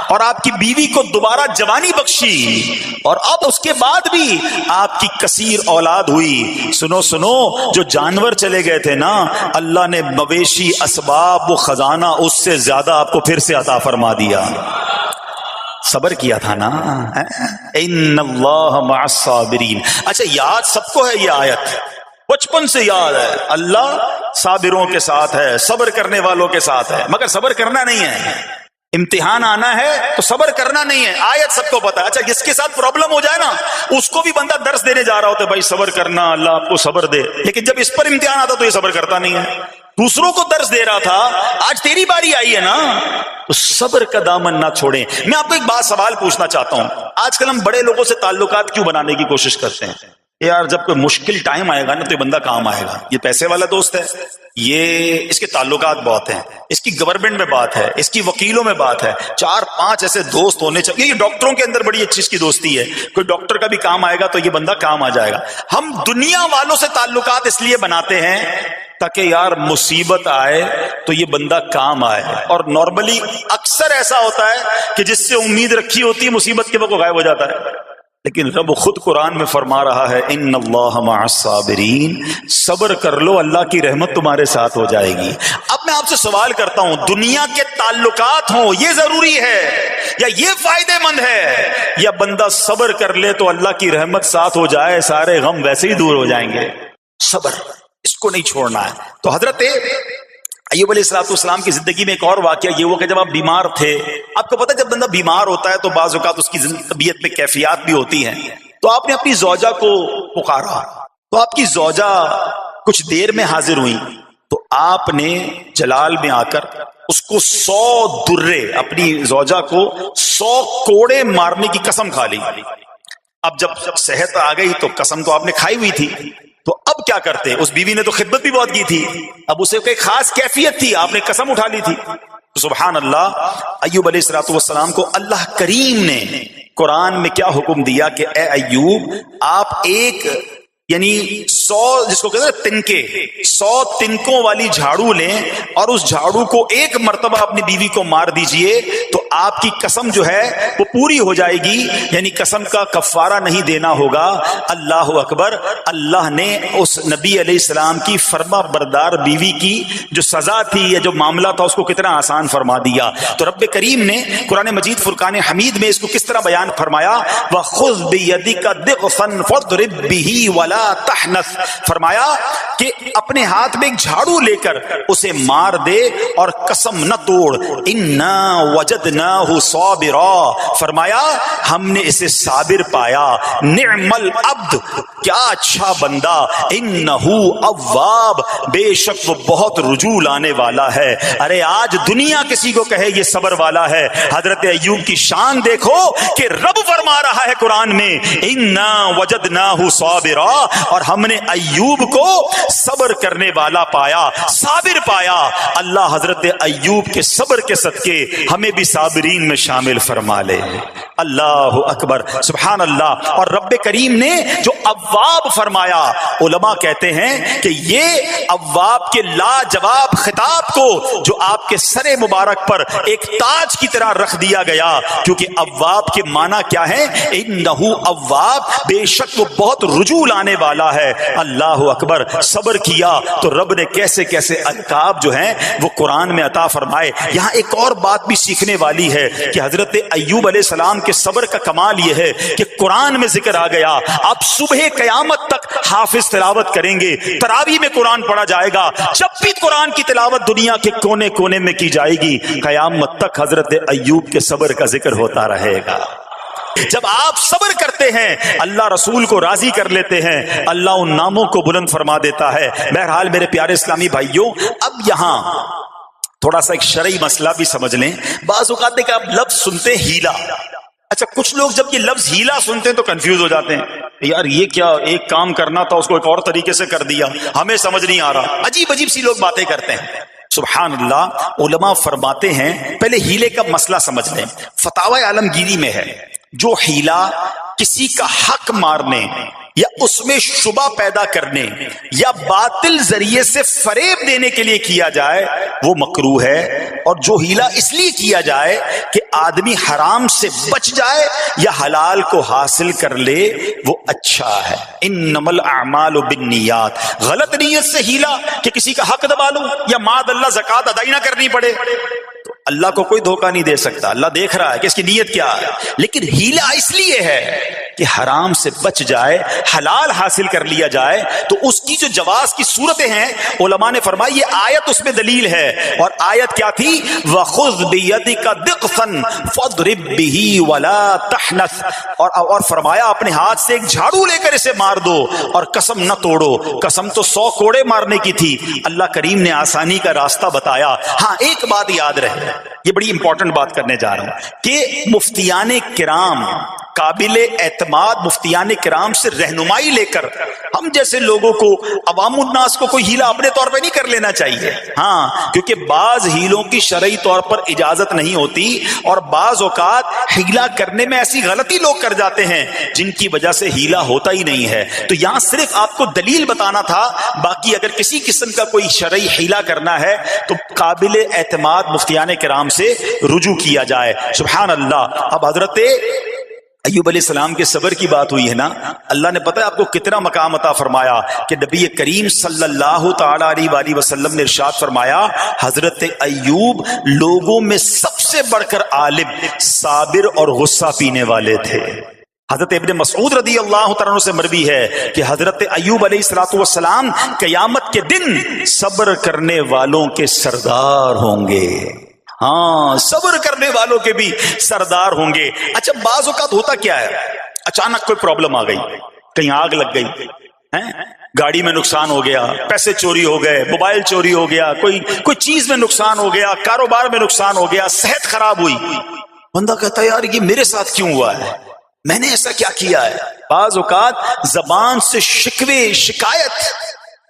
اور آپ کی بیوی کو دوبارہ جوانی بخشی، اور اب اس کے بعد بھی آپ کی کثیر اولاد ہوئی۔ سنو سنو، جو جانور چلے گئے تھے نا، اللہ نے مویشی، اسباب، وہ خزانہ اس سے زیادہ آپ کو پھر سے عطا فرما دیا۔ صبر کیا تھا نا، ان اللہ مع الصابرین۔ اچھا، یاد سب کو ہے یہ آیت، بچپن سے یاد ہے، اللہ صابروں کے ساتھ ہے، صبر کرنے والوں کے ساتھ ہے، مگر صبر کرنا نہیں ہے۔ امتحان آنا ہے تو صبر کرنا نہیں ہے، آیت سب کو پتا ہے۔ اچھا، جس کے ساتھ پرابلم ہو جائے نا، اس کو بھی بندہ درس دینے جا رہا ہوتا ہے، بھائی صبر کرنا، اللہ آپ کو صبر دے، لیکن جب اس پر امتحان آتا تو یہ صبر کرتا نہیں ہے۔ دوسروں کو درس دے رہا تھا، آج تیری باری آئی ہے نا، تو صبر کا دامن نہ چھوڑیں۔ میں آپ کو ایک بات سوال پوچھنا چاہتا ہوں، آج کل ہم بڑے لوگوں سے تعلقات کیوں بنانے کی کوشش کرتے ہیں؟ یار جب کوئی مشکل ٹائم آئے گا نا تو یہ بندہ کام آئے گا. یہ پیسے والا دوست ہے, یہ اس کے تعلقات بہت ہیں, اس کی گورنمنٹ میں بات ہے, اس کی وکیلوں میں بات ہے, 4-5 ایسے دوست ہونے چاہیے. یہ ڈاکٹروں کے اندر بڑی اچھی اس کی دوستی ہے, کوئی ڈاکٹر کا بھی کام آئے گا تو یہ بندہ کام آ جائے گا. ہم دنیا والوں سے تعلقات اس لیے بناتے ہیں تاکہ یار مصیبت آئے تو یہ بندہ کام آئے. اور نارملی اکثر ایسا ہوتا ہے کہ جس سے امید رکھی ہوتی ہے مصیبت کے وقت غائب ہو جاتا ہے. لیکن رب خود قرآن میں فرما رہا ہے ان اللہ مع الصابرین, صبر کر لو اللہ کی رحمت تمہارے ساتھ ہو جائے گی. اب میں آپ سے سوال کرتا ہوں, دنیا کے تعلقات ہوں یہ ضروری ہے یا یہ فائدہ مند ہے, یا بندہ صبر کر لے تو اللہ کی رحمت ساتھ ہو جائے, سارے غم ویسے ہی دور ہو جائیں گے. صبر اس کو نہیں چھوڑنا ہے. تو حضرت ایوب علیہ السلام کی زندگی میں ایک اور واقعہ یہ ہوا کہ جب آپ بیمار تھے, آپ کو پتہ ہے جب بندہ بیمار ہوتا ہے تو بعض اوقات اس کی طبیعت میں کیفیات بھی ہوتی ہیں, تو آپ نے اپنی زوجہ کو پکارا, تو آپ کی زوجہ کچھ دیر میں حاضر ہوئی, تو آپ نے جلال میں آ کر اس کو 100 درے, اپنی زوجہ کو 100 کوڑے مارنے کی قسم کھا لی. اب جب صحت آ گئی تو قسم تو آپ نے کھائی ہوئی تھی, تو اب کیا کرتے؟ اس بیوی نے تو خدمت بھی بہت کی تھی, اب اسے کوئی خاص کیفیت تھی, آپ نے قسم اٹھا لی تھی. سبحان اللہ, ایوب علیہ السلام کو اللہ کریم نے قرآن میں کیا حکم دیا کہ اے ایوب آپ ایک یعنی 100 جس کو کہتے ہیں تنکے 100 تنکوں والی جھاڑو لیں اور اس جھاڑو کو ایک مرتبہ اپنی بیوی کو مار دیجئے تو آپ کی قسم جو ہے وہ پوری ہو جائے گی, یعنی قسم کا کفارہ نہیں دینا ہوگا. اللہ اکبر, اللہ نے اس نبی علیہ السلام کی فرما بردار بیوی کی جو سزا تھی یا جو معاملہ تھا اس کو کتنا آسان فرما دیا. تو رب کریم نے قرآن مجید فرقان حمید میں اس کو کس طرح بیان فرمایا, وَخُذْ بِيَدِكَ ضِغْفًا فَاضْرِب بِهِ وَلَا تحنث, فرمایا کہ اپنے ہاتھ میں ایک جھاڑو لے کر اسے مار دے اور قسم نہ توڑ. انا وجدناہ صابرا, فرمایا ہم نے اسے صابر پایا. نعم العبد, کیا اچھا بندہ. انہ اواب, بے شک وہ بہت رجوع لانے والا ہے. ارے آج دنیا کسی کو کہے یہ صبر والا ہے, حضرت ایوب کی شان دیکھو کہ رب فرما رہا ہے قرآن میں انا وجدناہ صابرا, اور ہم نے ایوب کو صبر کرنے والا پایا, صابر پایا. اللہ حضرت ایوب کے صبر کے صدقے ہمیں بھی صابرین میں شامل فرما لے. اللہ اکبر, سبحان اللہ. اور رب کریم نے جو اواب فرمایا, علماء کہتے ہیں کہ یہ اواب کے لاجواب خطاب کو جو آپ کے سر مبارک پر ایک تاج کی طرح رکھ دیا گیا, کیونکہ اواب کے معنی کیا ہے, انہو اواب, بے شک وہ بہت رجوع لانے والا ہے. اللہ اکبر, صبر کیا تو رب نے کیسے کیسے القاب جو ہیں وہ قرآن میں عطا فرمائے. یہاں ایک اور بات بھی سیکھنے والی ہے کہ حضرت ایوب علیہ السلام کے صبر کا کمال یہ ہے کہ قرآن میں ذکر آ گیا, آپ صبح قیامت تک حافظ تلاوت کریں گے, تراویح میں قرآن پڑھا جائے گا, جب بھی قرآن کی تلاوت دنیا کے کونے کونے میں کی جائے گی, قیامت تک حضرت ایوب کے صبر کا ذکر ہوتا رہے گا. جب آپ صبر کرتے ہیں اللہ رسول کو راضی کر لیتے ہیں, اللہ ان ناموں کو بلند فرما دیتا ہے. بہرحال میرے پیارے اسلامی بھائیوں, اب یہاں تھوڑا سا ایک شرعی مسئلہ بھی سمجھ لیں. بعض اوقات کہ آپ لفظ سنتے ہیں ہیلا, اچھا کچھ لوگ جب یہ لفظ ہیلا سنتے ہیں تو کنفیوز ہو جاتے ہیں, یار یہ کیا, ایک کام کرنا تھا اس کو ایک اور طریقے سے کر دیا, ہمیں سمجھ نہیں آ رہا. عجیب عجیب سی لوگ باتیں کرتے ہیں. سبحان اللہ, علماء فرماتے ہیں پہلے ہیلے کا مسئلہ سمجھ لیں. فتاوی عالمگیری میں ہے, جو ہیلا کسی کا حق مارنے یا اس میں شبہ پیدا کرنے یا باطل ذریعے سے فریب دینے کے لیے کیا جائے وہ مکروہ ہے, اور جو ہیلا اس لیے کیا جائے کہ آدمی حرام سے بچ جائے یا حلال کو حاصل کر لے وہ اچھا ہے. انما الاعمال بالنیات, غلط نیت سے ہیلا کہ کسی کا حق دبا لوں یا معاذ اللہ زکوٰۃ ادائی نہ کرنی پڑے, تو اللہ کو کوئی دھوکہ نہیں دے سکتا, اللہ دیکھ رہا ہے کہ اس کی نیت کیا ہے. لیکن ہیلا اس لیے ہے کہ حرام سے بچ جائے, حلال حاصل کر لیا جائے. تو اس کی جو جواز کی صورتیں ہیں علماء نے فرمایا یہ آیت اس میں دلیل ہے, اور آیت کیا تھی, وَخُذْ بِيَدِكَ ضِغْفًا فَاضْرِب بِهِ وَلَا تَحْنَثْ, اور فرمایا اپنے ہاتھ سے ایک جھاڑو لے کر اسے مار دو اور قسم نہ توڑو. قسم تو 100 کوڑے مارنے کی تھی, اللہ کریم نے آسانی کا راستہ بتایا. ہاں ایک بات یاد رہے, یہ بڑی امپورٹنٹ بات کرنے جا رہا ہوں کہ مفتیان کرام قابل اعتماد مفتیان کرام سے رہنمائی لے کر ہم جیسے لوگوں کو، عوام الناس کو کوئی ہیلا اپنے طور پہ نہیں کر لینا چاہیے. ہاں، کیونکہ بعض ہیلوں کی شرعی طور پر اجازت نہیں ہوتی، اور بعض اوقات ہیلا کرنے میں ایسی غلطی لوگ کر جاتے ہیں جن کی وجہ سے ہیلا ہوتا ہی نہیں ہے. تو یہاں صرف آپ کو دلیل بتانا تھا، باقی اگر کسی قسم کا کوئی شرعی ہیلا کرنا ہے تو قابل اعتماد مفتیان کرام سے رجوع کیا جائے. سبحان اللہ. اب حضرت ایوب علیہ السلام کے صبر کی بات ہوئی ہے نا، اللہ نے پتہ ہے آپ کو کتنا مقام عطا فرمایا کہ نبی کریم صلی اللہ تعالی علیہ وآلہ وسلم نے ارشاد فرمایا حضرت ایوب لوگوں میں سب سے بڑھ کر عالم، صابر اور غصہ پینے والے تھے. حضرت ابن مسعود رضی اللہ تعالیٰ عنہ سے مروی ہے کہ حضرت ایوب علیہ السلام قیامت کے دن صبر کرنے والوں کے سردار ہوں گے. ہاں، صبر کرنے والوں کے بھی سردار ہوں گے. اچھا، بعض اوقات ہوتا کیا ہے، اچانک کوئی پرابلم آ گئی، کہیں آگ لگ گئی، گاڑی میں نقصان ہو گیا، پیسے چوری ہو گئے، موبائل چوری ہو گیا، کوئی چیز میں نقصان ہو گیا، کاروبار میں نقصان ہو گیا، صحت خراب ہوئی. بندہ کہتا ہے یار یہ میرے ساتھ کیوں ہوا ہے، میں نے ایسا کیا کیا ہے. بعض اوقات زبان سے شکوے، شکایت،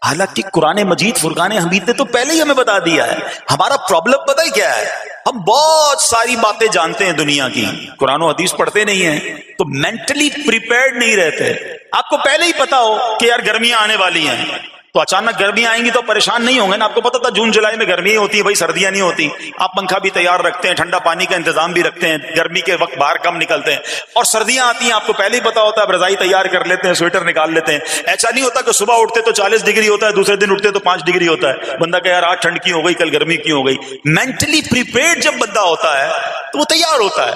حالانکہ قرآن مجید فرقان حمید نے تو پہلے ہی ہمیں بتا دیا ہے. ہمارا پرابلم پتہ ہی کیا ہے، ہم بہت ساری باتیں جانتے ہیں دنیا کی، قرآن و حدیث پڑھتے نہیں ہیں تو مینٹلی پریپیئرڈ نہیں رہتے. آپ کو پہلے ہی پتا ہو کہ یار گرمیاں آنے والی ہیں تو اچانک گرمیاں آئیں گی تو پریشان نہیں ہوں گے نا. آپ کو پتا تھا جون جولائی میں گرمیاں ہوتی ہیں، بھائی سردیاں نہیں ہوتی. آپ پنکھا بھی تیار رکھتے ہیں، ٹھنڈا پانی کا انتظام بھی رکھتے ہیں، گرمی کے وقت باہر کم نکلتے ہیں. اور سردیاں آتی ہیں آپ کو پہلے ہی پتا ہوتا ہے، رضائی تیار کر لیتے ہیں، سویٹر نکال لیتے ہیں. ایسا نہیں ہوتا کہ صبح اٹھتے تو 40 ڈگری ہوتا ہے، دوسرے دن اٹھتے تو 5 ڈگری ہوتا ہے. بندہ کہ یار آج ٹھنڈ کی ہو گئی، کل گرمی کی ہو گئی. مینٹلی پریپیئرڈ جب بندہ ہوتا ہے تو وہ تیار ہوتا ہے.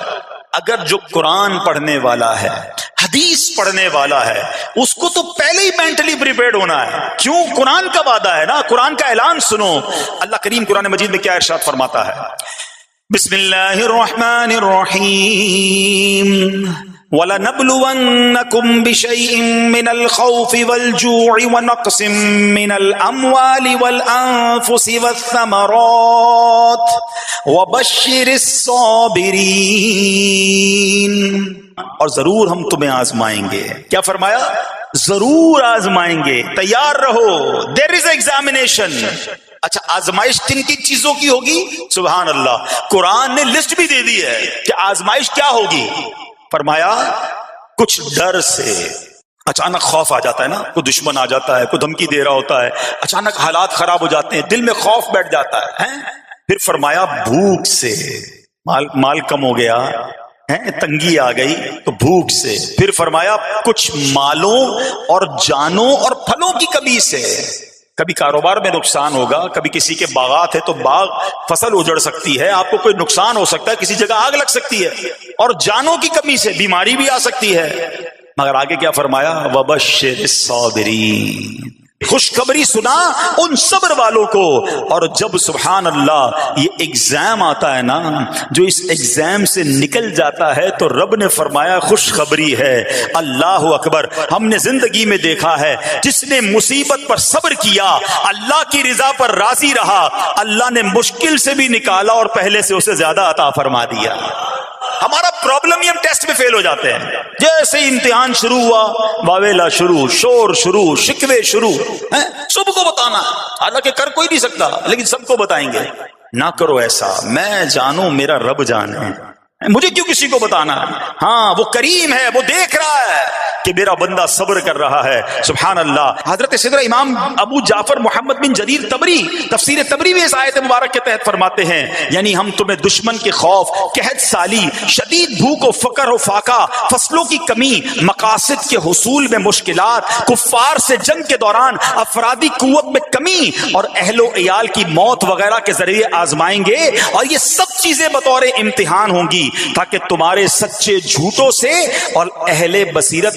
اگر جو قرآن پڑھنے والا ہے، حدیث پڑھنے والا ہے، اس کو تو پہلے ہی مینٹلی پریپیئرڈ ہونا ہے. کیوں؟ قرآن کا وعدہ ہے نا، قرآن کا اعلان سنو. اللہ کریم قرآن مجید میں کیا ارشاد فرماتا ہے؟ بسم اللہ الرحمن الرحیم وَلَنَبْلُوَنَّكُمْ بِشَيْءٍ مِّنَ الْخَوْفِ وَالْجُوعِ وَنَقْصٍ مِّنَ الْأَمْوَالِ وَالْأَنفُسِ وَالثَّمَرَاتِ وَبَشِّرِ الصَّابِرِينَ. اور ضرور ہم تمہیں آزمائیں گے. کیا فرمایا؟ ضرور آزمائیں گے، تیار رہو. دیر از ایگزامینیشن. اچھا، آزمائش کن کن چیزوں کی ہوگی؟ سبحان اللہ، قرآن نے لسٹ بھی دے دی ہے کہ آزمائش کیا ہوگی. فرمایا کچھ ڈر سے، اچانک خوف آ جاتا ہے نا، کوئی دشمن آ جاتا ہے، کوئی دھمکی دے رہا ہوتا ہے، اچانک حالات خراب ہو جاتے ہیں، دل میں خوف بیٹھ جاتا ہے. پھر فرمایا بھوک سے، مال کم ہو گیا، تنگی آ گئی تو بھوک سے. پھر فرمایا کچھ مالوں اور جانوں اور پھلوں کی کمی سے. کبھی کاروبار میں نقصان ہوگا، کبھی کسی کے باغات ہے تو باغ فصل اجڑ سکتی ہے، آپ کو کوئی نقصان ہو سکتا ہے، کسی جگہ آگ لگ سکتی ہے، اور جانوں کی کمی سے بیماری بھی آ سکتی ہے. مگر آگے کیا فرمایا؟ وَبَشِّرِ الصَّابِرِينَ. خوشخبری سنا ان صبر والوں کو. اور جب سبحان اللہ یہ ایگزام آتا ہے نا، جو اس ایگزام سے نکل جاتا ہے تو رب نے فرمایا خوشخبری ہے. اللہ اکبر. ہم نے زندگی میں دیکھا ہے جس نے مصیبت پر صبر کیا، اللہ کی رضا پر راضی رہا، اللہ نے مشکل سے بھی نکالا اور پہلے سے اسے زیادہ عطا فرما دیا. ہمارا پرابلم ہی ہم ٹیسٹ میں فیل ہو جاتے ہیں. جیسے امتحان شروع ہوا، واویلا شروع، شور شروع، شکوے شروع. سب کو بتانا، حالانکہ کر کوئی نہیں سکتا لیکن سب کو بتائیں گے. نہ کرو ایسا، میں جانوں میرا رب جانے، مجھے کیوں کسی کو بتانا. ہاں، وہ کریم ہے، وہ دیکھ رہا ہے کہ میرا بندہ صبر کر رہا ہے. سبحان اللہ. حضرت سیدنا امام ابو جعفر محمد بن جریر طبری تفسیر طبری میں اس آیت مبارک کے تحت فرماتے ہیں، یعنی ہم تمہیں دشمن کے خوف، قحط سالی، شدید بھوک و فقر و فاقہ، فصلوں کی کمی، مقاصد کے حصول میں مشکلات، کفار سے جنگ کے دوران افرادی قوت میں کمی اور اہل و عیال کی موت وغیرہ کے ذریعے آزمائیں گے. اور یہ سب چیزیں بطور امتحان ہوں گی تاکہ تمہارے سچے جھوٹوں سے اور اہل بصیرت